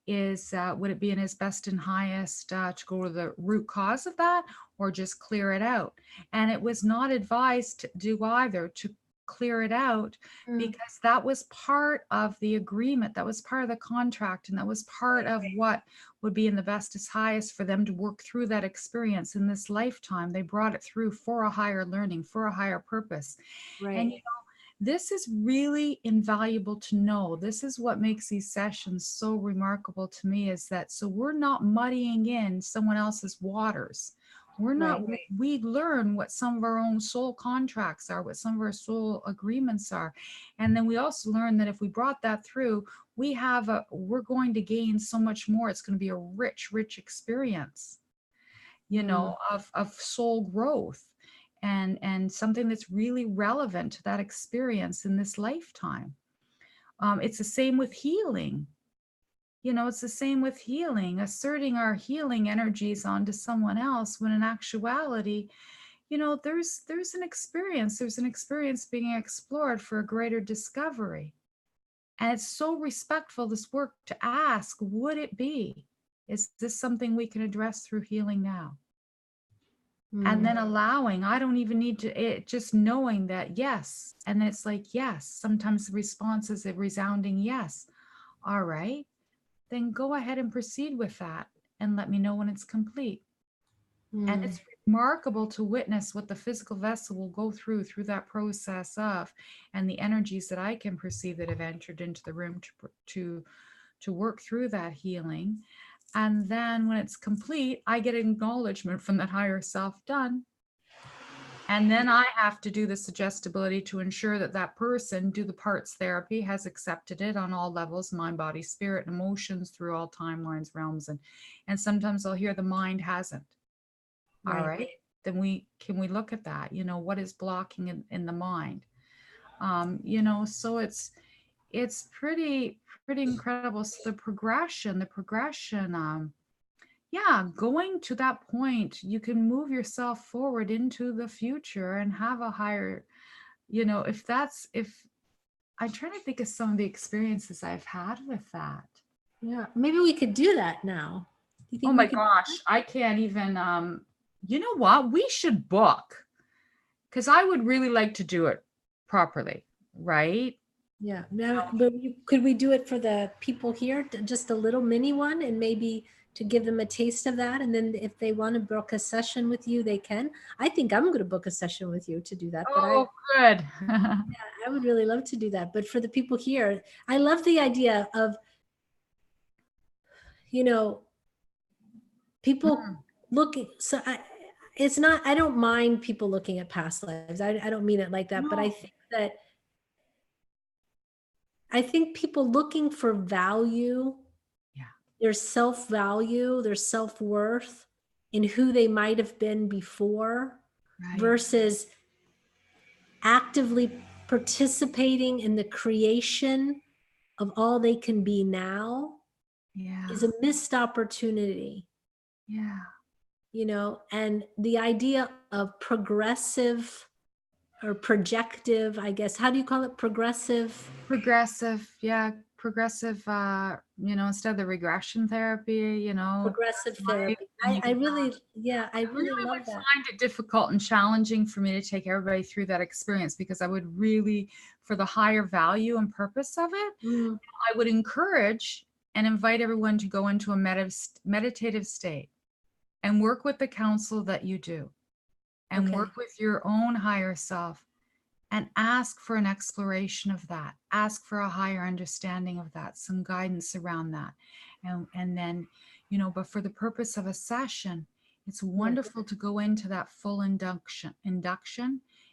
is, would it be in his best and highest to go to the root cause of that or just clear it out? And it was not advised to do either, to clear it out, because that was part of the agreement, that was part of the contract, and that was part of what would be in the best is highest for them to work through that experience in this lifetime. They brought it through for a higher learning, for a higher purpose. Right. And you know, this is really invaluable to know. This is what makes these sessions so remarkable to me, is that so we're not muddying in someone else's waters. We're not, we learn what some of our own soul contracts are, what some of our soul agreements are. And then we also learn that if we brought that through, we're going to gain so much more. It's going to be a rich, rich experience, you know, of soul growth and something that's really relevant to that experience in this lifetime. It's the same with healing. You know, it's the same with healing, asserting our healing energies onto someone else when in actuality, you know, there's an experience being explored for a greater discovery. And it's so respectful, this work, to ask, would it be? Is this something we can address through healing now? And then allowing, I don't even need to, just knowing that yes. And it's like, yes, sometimes the response is a resounding yes. All right, then go ahead and proceed with that and let me know when it's complete. And it's remarkable to witness what the physical vessel will go through that process of, and the energies that I can perceive that have entered into the room to work through that healing. And then when it's complete, I get acknowledgement from that higher self done. And then I have to do the suggestibility to ensure that that person, do the parts therapy, has accepted it on all levels, mind, body, spirit, and emotions, through all timelines, realms. And sometimes I'll hear the mind hasn't. All right. Then can we look at that? You know, what is blocking in the mind? You know, so it's it's pretty incredible. So the progression, yeah, going to that point, you can move yourself forward into the future and have a higher, if I'm trying to think of some of the experiences I've had with that. Yeah, maybe we could do that now. Do you think Oh we my could- gosh, I can't even, you know what? We should book, because I would really like to do it properly, right? Yeah, but could we do it for the people here, just a little mini one, and maybe to give them a taste of that, and then if they want to book a session with you, they can. I think I'm going to book a session with you to do that. But Oh, good. I would really love to do that. But for the people here, I love the idea of, people looking. So I don't mind people looking at past lives. I don't mean it like that, but I think people looking for value, their self-value, their self-worth in who they might have been before, versus actively participating in the creation of all they can be now, is a missed opportunity. And the idea of progressive or projective, I guess, how do you call it? Progressive, yeah. Progressive, instead of the regression therapy, progressive therapy. I really love would that. find it difficult and challenging for me to take everybody through that experience, because I would really, for the higher value and purpose of it, I would encourage and invite everyone to go into a meditative state and work with the counsel that you do, and work with your own higher self, and ask for an exploration of that, ask for a higher understanding of that, some guidance around that. And then, but for the purpose of a session, it's wonderful to go into that full induction.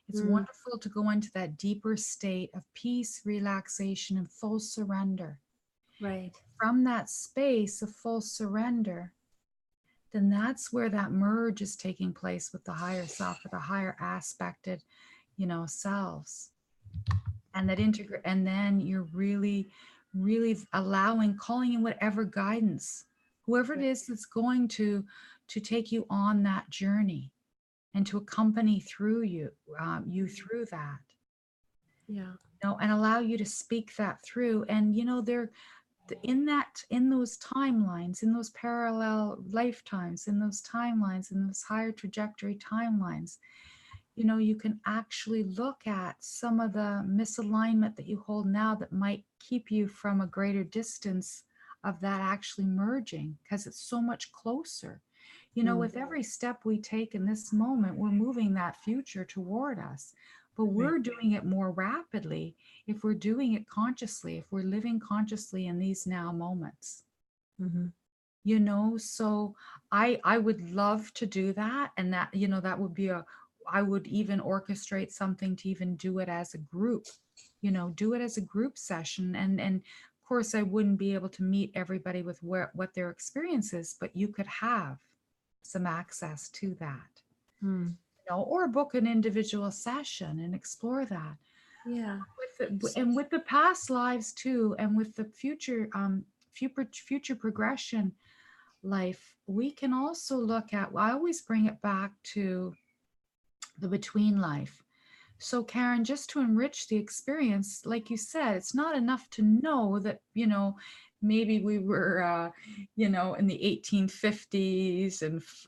It's wonderful to go into that deeper state of peace, relaxation, and full surrender. Right. From that space of full surrender, then that's where that merge is taking place with the higher self, or the higher aspected, selves. And that and then you're really calling in whatever guidance, whoever it is that's going to take you on that journey and to accompany through you through that. And allow you to speak that through. And they're in those timelines, in those parallel lifetimes, in those timelines, in those higher trajectory timelines, you can actually look at some of the misalignment that you hold now that might keep you from a greater distance of that actually merging, because it's so much closer. With every step we take in this moment, we're moving that future toward us, but we're doing it more rapidly if we're doing it consciously, if we're living consciously in these now moments. So I would love to do that. And that, that would be I would even orchestrate something to even do it as a group, do it as a group session. And of course, I wouldn't be able to meet everybody with what their experience is, but you could have some access to that, or book an individual session and explore that. Yeah. With the past lives too, and with the future progression life, we can also look at, I always bring it back to the between life. So Karen, just to enrich the experience, like you said, it's not enough to know that, maybe we were, in the 1850s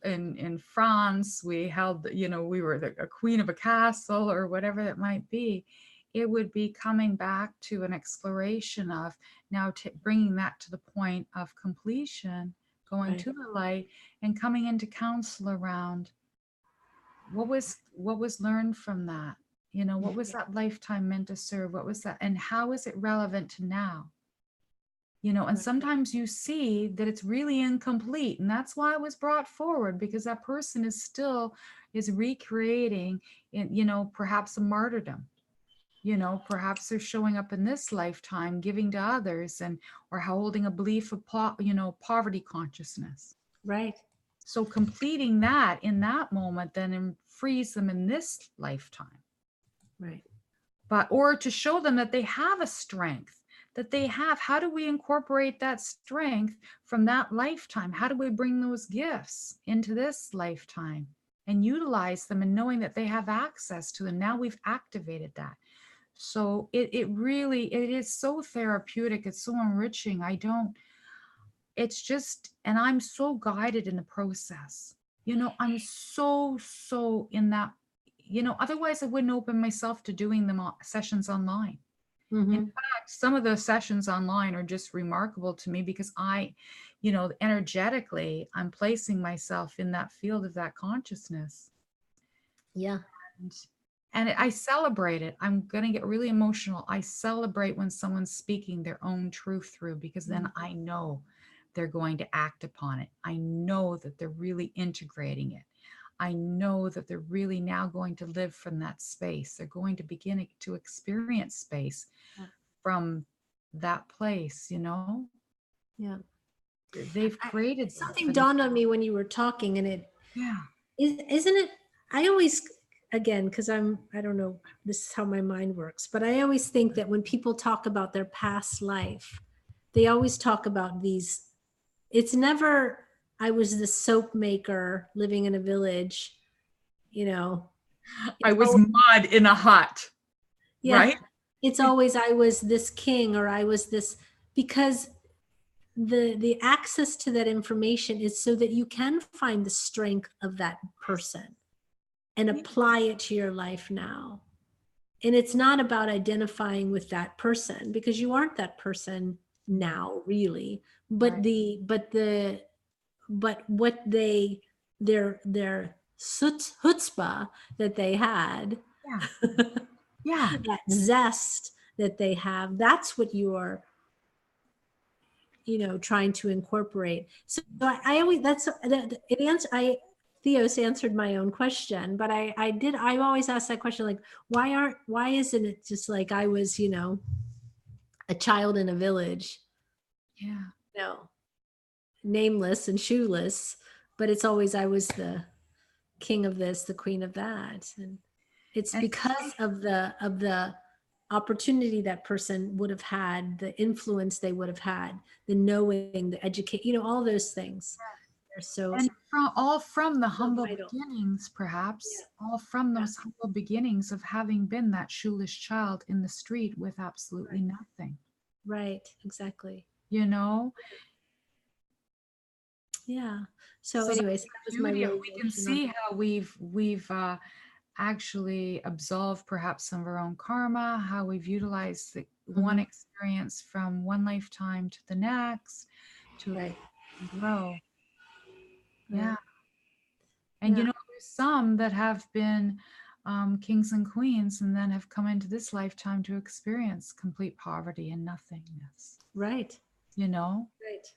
and in France, we held, we were a queen of a castle or whatever that might be. It would be coming back to an exploration of now bringing that to the point of completion, going to the light, and coming into counsel around what was learned from that. What was that lifetime meant to serve? What was that? And how is it relevant to now? And sometimes you see that it's really incomplete. And that's why it was brought forward, because that person is recreating, perhaps a martyrdom. Perhaps they're showing up in this lifetime, giving to others, or holding a belief of, poverty consciousness. Right. So completing that in that moment then frees them in this lifetime. Right. Or to show them that they have a strength, that they have. How do we incorporate that strength from that lifetime? How do we bring those gifts into this lifetime and utilize them, and knowing that they have access to them? Now we've activated that. So it really is so therapeutic. It's so enriching. It's just, and I'm so guided in the process. I'm so in that, otherwise I wouldn't open myself to doing them sessions online. Mm-hmm. In fact, some of the sessions online are just remarkable to me because energetically, I'm placing myself in that field of that consciousness. Yeah. And I celebrate it. I'm going to get really emotional. I celebrate when someone's speaking their own truth through, because then I know they're going to act upon it. I know that they're really integrating it. I know that they're really now going to live from that space. They're going to begin to experience space from that place, Yeah. They've created something dawned on me when you were talking, and isn't it, I always, again, because I don't know, this is how my mind works, but I always think that when people talk about their past life, they always talk about these, it's never, I was the soap maker living in a village, I was mud in a hut. Yeah, right? It's always, I was this king, or I was this, because the access to that information is so that you can find the strength of that person and apply it to your life now. And it's not about identifying with that person, because you aren't that person now, really. But right. What their chutzpah that they had, yeah, that zest that they have, that's what you are, trying to incorporate. So I always, Theos answered my own question, but I always ask that question, like, why isn't it just like I was, a child in a village, nameless and shoeless, but it's always, I was the king of this, the queen of that. And it's because of the opportunity that person would have had, the influence they would have had, the knowing, the educate, all those things. They're so, and all from the humble beginnings, perhaps, all from those humble beginnings of having been that shoeless child in the street with absolutely nothing. Right, exactly. Yeah. So anyways, that was my realization. We can see how we've actually absolved perhaps some of our own karma, how we've utilized the one experience from one lifetime to the next to grow. Yeah. And there's some that have been kings and queens and then have come into this lifetime to experience complete poverty and nothingness. Right. Right.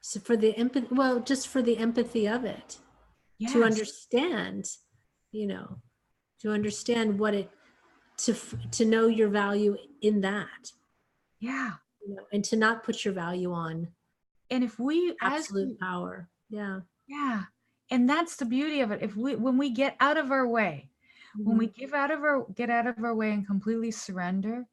So for the empathy, just for the empathy of it, to understand, to understand what it, to know your value in that. Yeah. And to not put your value on. And if we absolute power. Yeah. Yeah. And that's the beauty of it. When we get out of our way, when we get out of our way and completely surrender,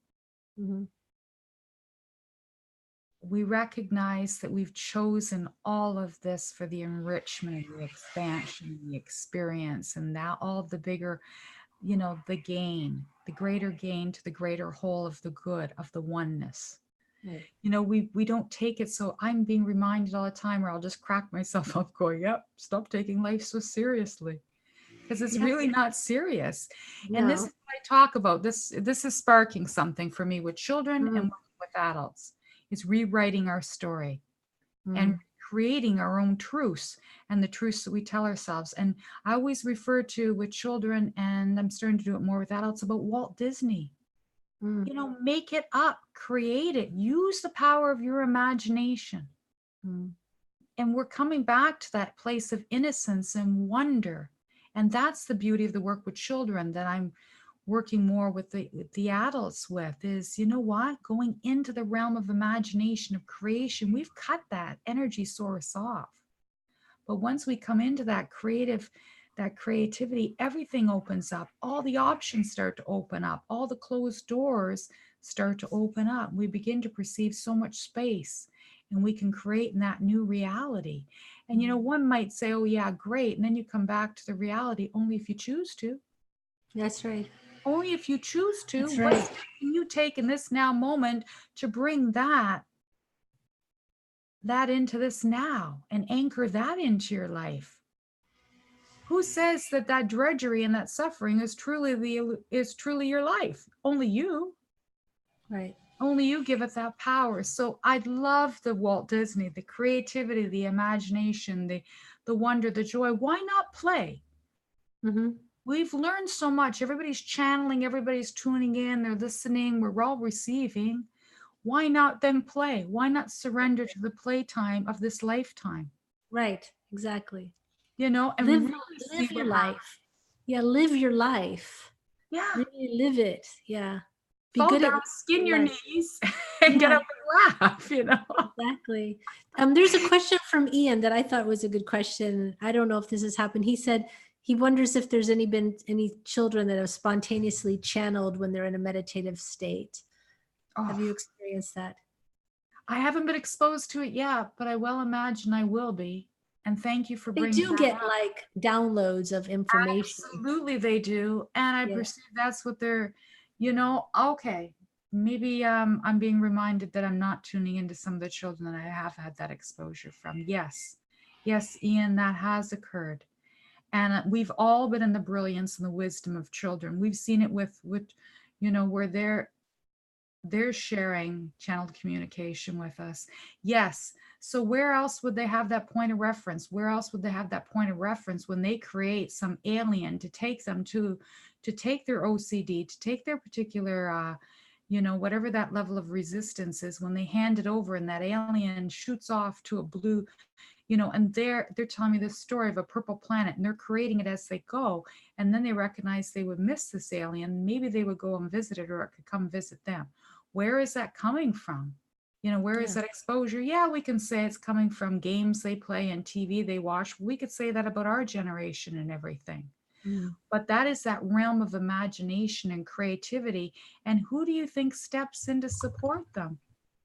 we recognize that we've chosen all of this for the enrichment and the expansion and the experience, and that all the bigger, the gain, the greater gain to the greater whole of the good, of the oneness. Right. We don't take it. So I'm being reminded all the time, or I'll just crack myself up going, yep, stop taking life so seriously, because it's really not serious. No. And this is what I talk about. This is sparking something for me with children and with adults. It's rewriting our story and creating our own truths and the truths that we tell ourselves. And I always refer to with children, and I'm starting to do it more with adults, about Walt Disney. Make it up, create it, use the power of your imagination. And we're coming back to that place of innocence and wonder. And that's the beauty of the work with children that I'm working more with the adults with, is, going into the realm of imagination, of creation. We've cut that energy source off. But once we come into that creative that creativity, everything opens up. All the options start to open up. All the closed doors start to open up. We begin to perceive so much space, and we can create in that new reality. And, you know, one might say, oh yeah, great. And then you come back to the reality only if you choose to. That's right. Only if you choose to. That's What right. step can you take in this now moment to bring that into this now and anchor that into your life? Who says that that drudgery and that suffering is truly your life? Only you. Right. Only you give it that power. So I love the Walt Disney, the creativity, the imagination, the wonder, the joy. Why not play? Mm-hmm. We've learned so much. Everybody's channeling, everybody's tuning in, they're listening, we're all receiving. Why not then play? Why not surrender to the playtime of this lifetime? Right. Exactly. You know, and Live really see your what happens. life. Yeah, live your life. Yeah. Really live it. Yeah. Be Fall good down, at skin your life. knees, and get Yeah. up and laugh, you know. Exactly. There's a question from Ian that I thought was a good question. I don't know if this has happened. He said he wonders if there's been any children that have spontaneously channeled when they're in a meditative state. Oh, Have you experienced that? I haven't been exposed to it yet, but I well imagine I will be. And thank you for They bringing do that get up. like downloads of information. Absolutely, they do. And I Yeah. perceive that's what they're, you know, okay. Maybe I'm being reminded that I'm not tuning into some of the children that I have had that exposure from. Yes. Yes, Ian, that has occurred. And we've all been in the brilliance and the wisdom of children. We've seen it with you know, where they're sharing channeled communication with us. Yes. So where else would they have that point of reference? Where else would they have that point of reference when they create some alien to take them to take their OCD, to take their particular, you know, whatever that level of resistance is, when they hand it over and that alien shoots off to a blue, you know, and they're telling me this story of a purple planet, and they're creating it as they go. And then they recognize they would miss this alien. Maybe they would go and visit it, or it could come visit them. Where is that coming from? You know, where is that exposure? Yeah, we can say it's coming from games they play and TV they watch. We could say that about our generation and everything. But that is that realm of imagination and creativity. And who do you think steps in to support them?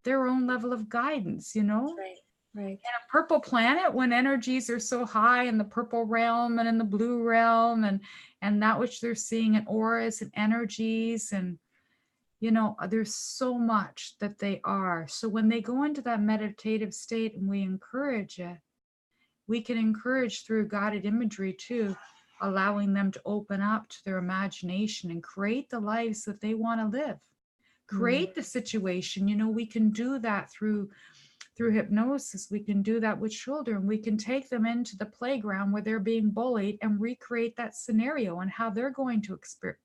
Their own level of guidance, you know? Right. Right. In a purple planet, when energies are so high in the purple realm and in the blue realm, and that which they're seeing in auras and energies, and you know, there's so much that they are. So when they go into that meditative state and we encourage it, we can encourage through guided imagery too, allowing them to open up to their imagination and create the lives that they want to live. Create the situation. You know, we can do that through hypnosis. We can do that with children. We can take them into the playground where they're being bullied and recreate that scenario and how they're going to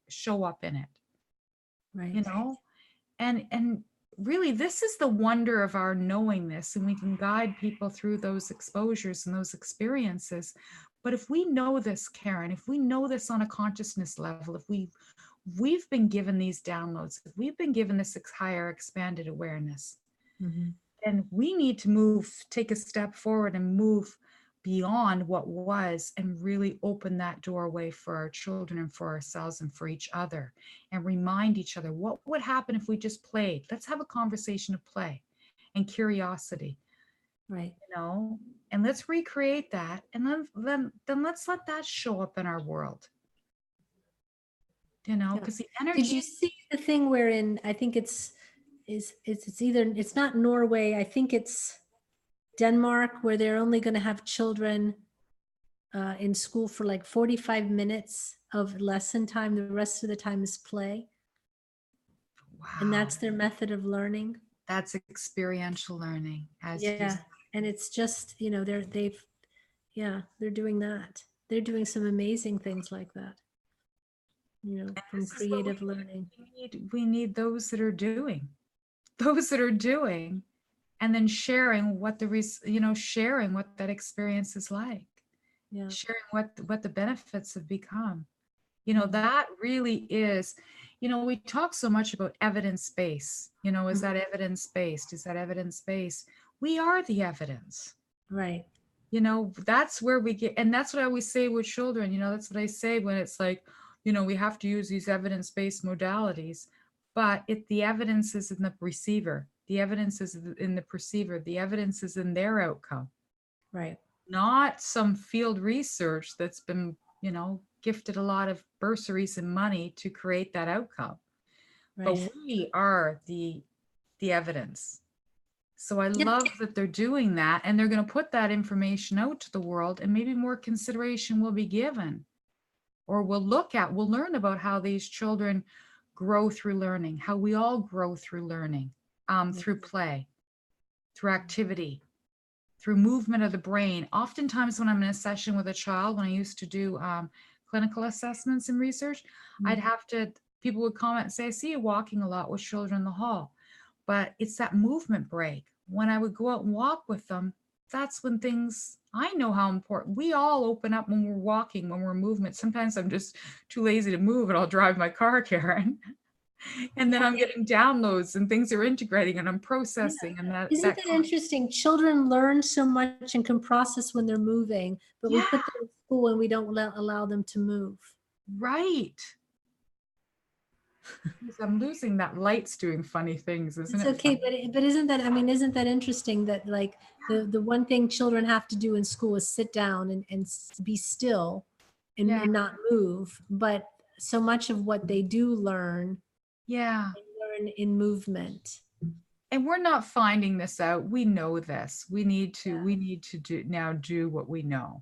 show up in it. Right. You know, and really this is the wonder of our knowing this, and we can guide people through those exposures and those experiences. But if we know this, Karen, if we know this on a consciousness level, if we've been given these downloads, if we've been given this higher expanded awareness, then we need to take a step forward and move beyond what was, and really open that doorway for our children and for ourselves and for each other, and remind each other what would happen if we just played. Let's have a conversation of play and curiosity, Right. you know, and let's recreate that, and then let's let that show up in our world, you know, because the energy. Did you see the thing wherein I think it's not Norway, I think it's Denmark, where they're only going to have children in school for like 45 minutes of lesson time. The rest of the time is play. Wow. And that's their method of learning. That's experiential learning. And it's just, you know, they're doing that. They're doing some amazing things like that, you know, from creative learning. We need those that are doing, and then sharing what sharing what that experience is like, sharing what the benefits have become. You know, that really is, you know, we talk so much about evidence-based, you know, is that evidence-based? Is that evidence-based? We are the evidence. Right. You know, that's where we get, and that's what I always say with children, you know, that's what I say when it's like, you know, we have to use these evidence-based modalities, but the evidence is in the receiver, the evidence is in the perceiver, the evidence is in their outcome. Right. Not some field research that's been, you know, gifted a lot of bursaries and money to create that outcome. Right. But we are the evidence. So I love that they're doing that, and they're going to put that information out to the world, and maybe more consideration will be given, or we'll learn about how these children grow through learning, how we all grow through learning, through play, through activity, through movement of the brain. Oftentimes when I'm in a session with a child, when I used to do clinical assessments and research, people would comment and say, I see you walking a lot with children in the hall. But it's that movement break. When I would go out and walk with them, that's when I know how important, we all open up when we're walking, when we're moving. Sometimes I'm just too lazy to move and I'll drive my car, Karen. And then I'm getting downloads and things are integrating and I'm processing. Yeah. And that Isn't that interesting? Children learn so much and can process when they're moving, but we put them in school and we don't allow them to move. Right. I'm losing that light's doing funny things, isn't it? It's okay, but isn't that interesting that like the one thing children have to do in school is sit down and be still and not move, but so much of what they do learn, they learn in movement. And we're not finding this out. We know this. We need to do what we know.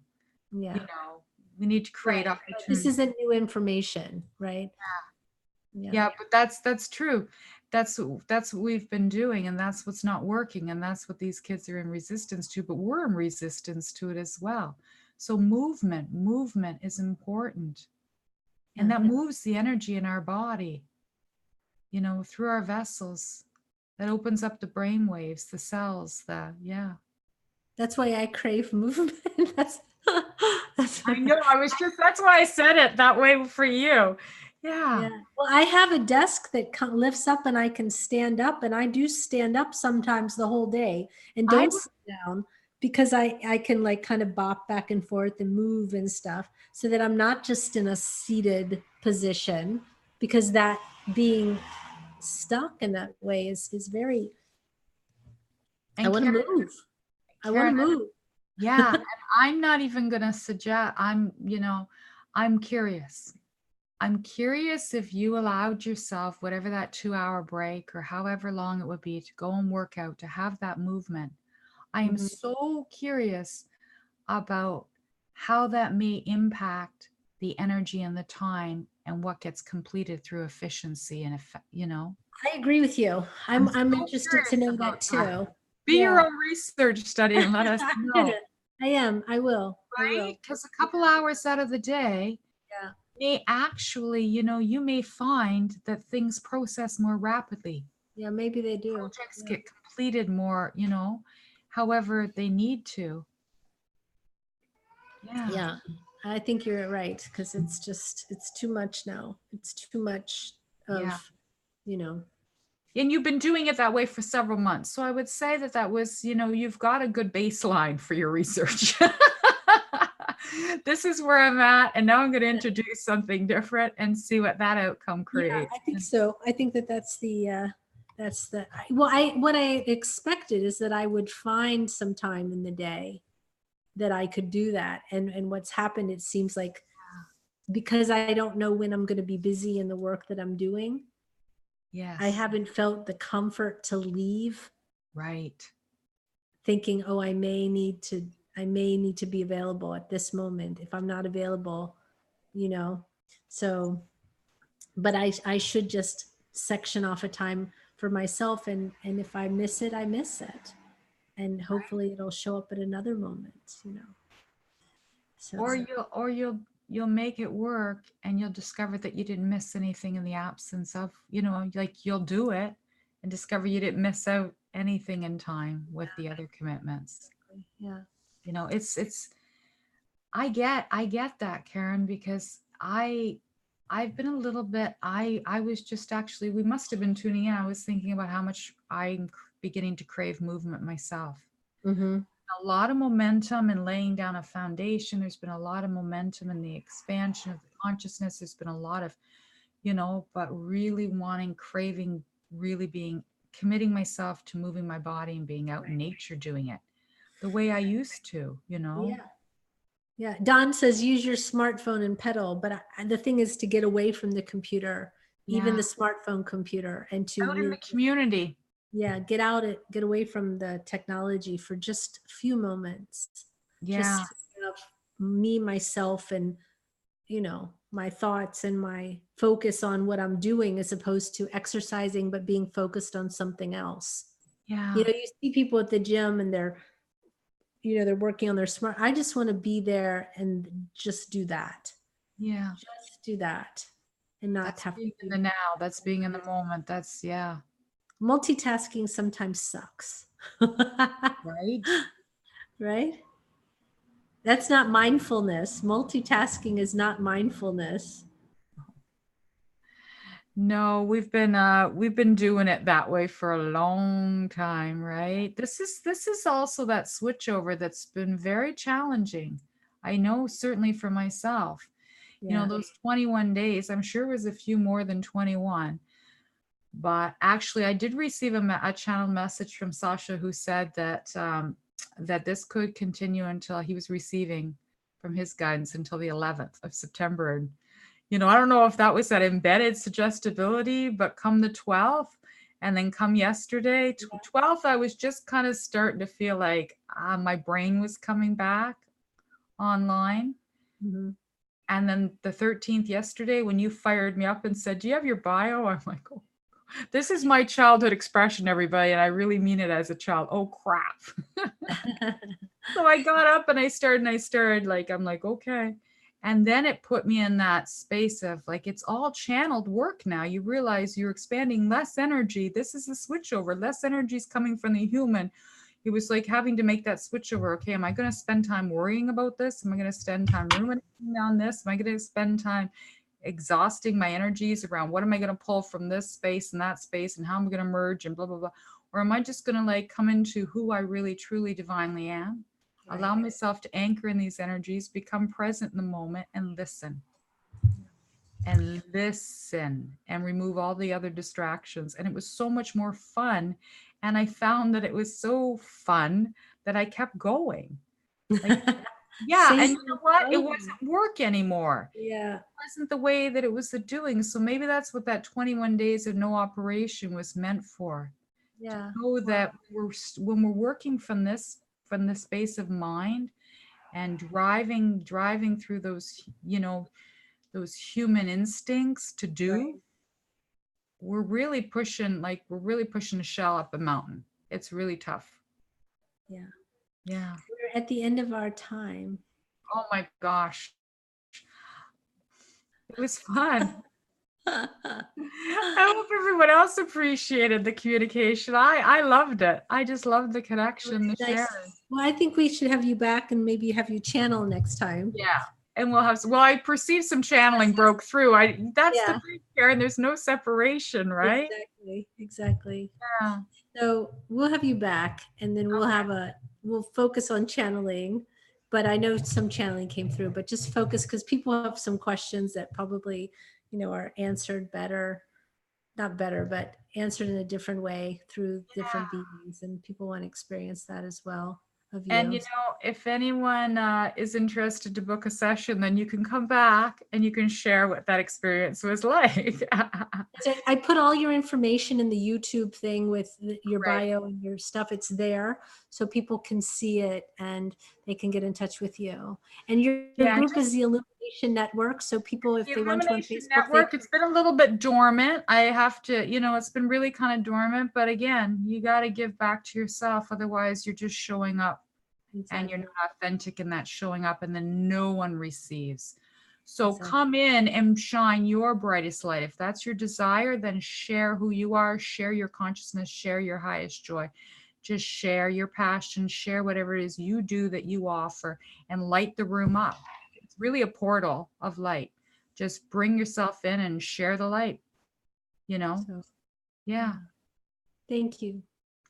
Yeah. You know, we need to create opportunities. This isn't new information, right? Yeah, but that's true. That's what we've been doing, and that's what's not working, and that's what these kids are in resistance to, but we're in resistance to it as well. So movement is important. And that moves the energy in our body, you know, through our vessels. That opens up the brain waves, the cells, That's why I crave movement. that's I know, that's why I said it that way for you. Yeah. Well, I have a desk that lifts up and I can stand up, and I do stand up sometimes the whole day and don't sit down because I can like kind of bop back and forth and move and stuff so that I'm not just in a seated position, because that being stuck in that way is very, I want to move. I want to move. Yeah. And I'm not even going to suggest, I'm curious. I'm curious if you allowed yourself, whatever that 2-hour break or however long it would be, to go and work out, to have that movement. I am so curious about how that may impact the energy and the time and what gets completed through efficiency and, I agree with you. I'm interested to know that too. Be your own research study and let us know. I am. I will. Right? Because a couple hours out of the day may actually, you may find that things process more rapidly. Yeah, maybe they do. Projects get completed more, however they need to. Yeah, I think you're right, because it's too much now. It's too much of, And you've been doing it that way for several months. So I would say that was, you've got a good baseline for your research. This is where I'm at. And now I'm going to introduce something different and see what that outcome creates. Yeah, I think so. I think that's what I expected is that I would find some time in the day that I could do that. And what's happened, it seems like, because I don't know when I'm going to be busy in the work that I'm doing. Yes. I haven't felt the comfort to leave. Right. Thinking, oh, I may need to be available at this moment. If I'm not available, so, but I should just section off a time for myself. And if I miss it, I miss it. And hopefully it'll show up at another moment, So, or you'll make it work and you'll discover that you didn't miss anything in the absence of, like you'll do it and discover you didn't miss out anything in time with the other commitments. Yeah. It's I get that, Karen, because I've been a little bit, I was just actually, we must have been tuning in. I was thinking about how much I'm beginning to crave movement myself. Mm-hmm. a lot of momentum in laying down a foundation. There's been a lot of momentum in the expansion of the consciousness. There's been a lot of, but really wanting, craving, really committing myself to moving my body and being out in nature doing it the way I used to, Yeah. Yeah. Don says use your smartphone and pedal, but the thing is to get away from the computer, even the smartphone computer, and to out in the community. Yeah, get away from the technology for just a few moments. Yeah. Just to have me, myself, and my thoughts and my focus on what I'm doing, as opposed to exercising but being focused on something else. Yeah. You see people at the gym and they're working on their smart. I just want to be there and just do that. Yeah. Just do that and not That's have being to in the now. That's being in the moment. That's multitasking sometimes sucks. Right. Right? That's not mindfulness. Multitasking is not mindfulness. No, we've been doing it that way for a long time, right? This is also that switchover that's been very challenging. I know, certainly for myself. Yeah. Those 21 days, I'm sure it was a few more than 21. But actually, I did receive a channel message from Sasha who said that that this could continue until he was receiving from his guidance until the 11th of September. And, I don't know if that was that embedded suggestibility, but come the 12th and then come yesterday, 12th, I was just kind of starting to feel like my brain was coming back online. Mm-hmm. And then the 13th yesterday, when you fired me up and said, do you have your bio? I'm like, oh. This is my childhood expression, everybody, and I really mean it as a child. Oh, crap. So I got up and I started like, I'm like, okay. And then it put me in that space of like, it's all channeled work now. You realize you're expanding less energy. This is a switchover. Less energy is coming from the human. It was like having to make that switchover. Okay, am I going to spend time worrying about this? Am I going to spend time ruminating on this? Am I going to spend time exhausting my energies around what am I going to pull from this space and that space and how am I going to merge and blah, blah, blah? Or am I just going to like come into who I really, truly, divinely am? Right. Allow myself to anchor in these energies, become present in the moment and listen. And listen and remove all the other distractions. And it was so much more fun. And I found that it was so fun that I kept going. Like, yeah, and you know what? It wasn't work anymore. Yeah. It wasn't the way that it was the doing. So maybe that's what that 21 days of no operation was meant for. Yeah. To know that when we're working from this space of mind and driving through those, those human instincts to do, right. we're really pushing a shell up a mountain. It's really tough. Yeah. Yeah. We're at the end of our time. Oh my gosh. It was fun. I hope everyone else appreciated the communication. I loved it. I just loved the connection, the sharing. Well, I think we should have you back and maybe have you channel next time. Yeah. And I perceived some channeling broke through. That's the thing, Karen. There's no separation, right? Exactly. Yeah. So we'll have you back and then we'll focus on channeling. But I know some channeling came through, but just focus because people have some questions that probably, are answered better, not better, but answered in a different way through different beings, and people want to experience that as well. And if anyone is interested to book a session, then you can come back and you can share what that experience was like. I put all your information in the YouTube thing with your bio and your stuff. It's there so people can see it and they can get in touch with you. And your group is the Illumination Network. So people, if they want to on Facebook, Network, it's been a little bit dormant. I have to, it's been really kind of dormant. But again, you got to give back to yourself. Otherwise, you're just showing up. Exactly. And you're not authentic in that showing up, and then no one receives. So come in and shine your brightest light. If that's your desire, then share who you are, share your consciousness, share your highest joy. Just share your passion, share whatever it is you do that you offer, and light the room up. It's really a portal of light. Just bring yourself in and share the light, Yeah. Thank you.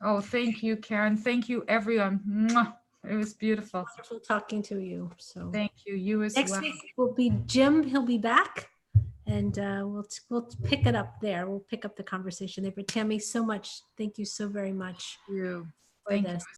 Oh, thank you, Karen. Thank you, everyone. Mwah. It was beautiful. Wonderful talking to you. So Thank you. You as next well. week will be Jim. He'll be back, and we'll pick it up there. We'll pick up the conversation there. But Tammy, so much. Thank you so very much You. for Thank this. you.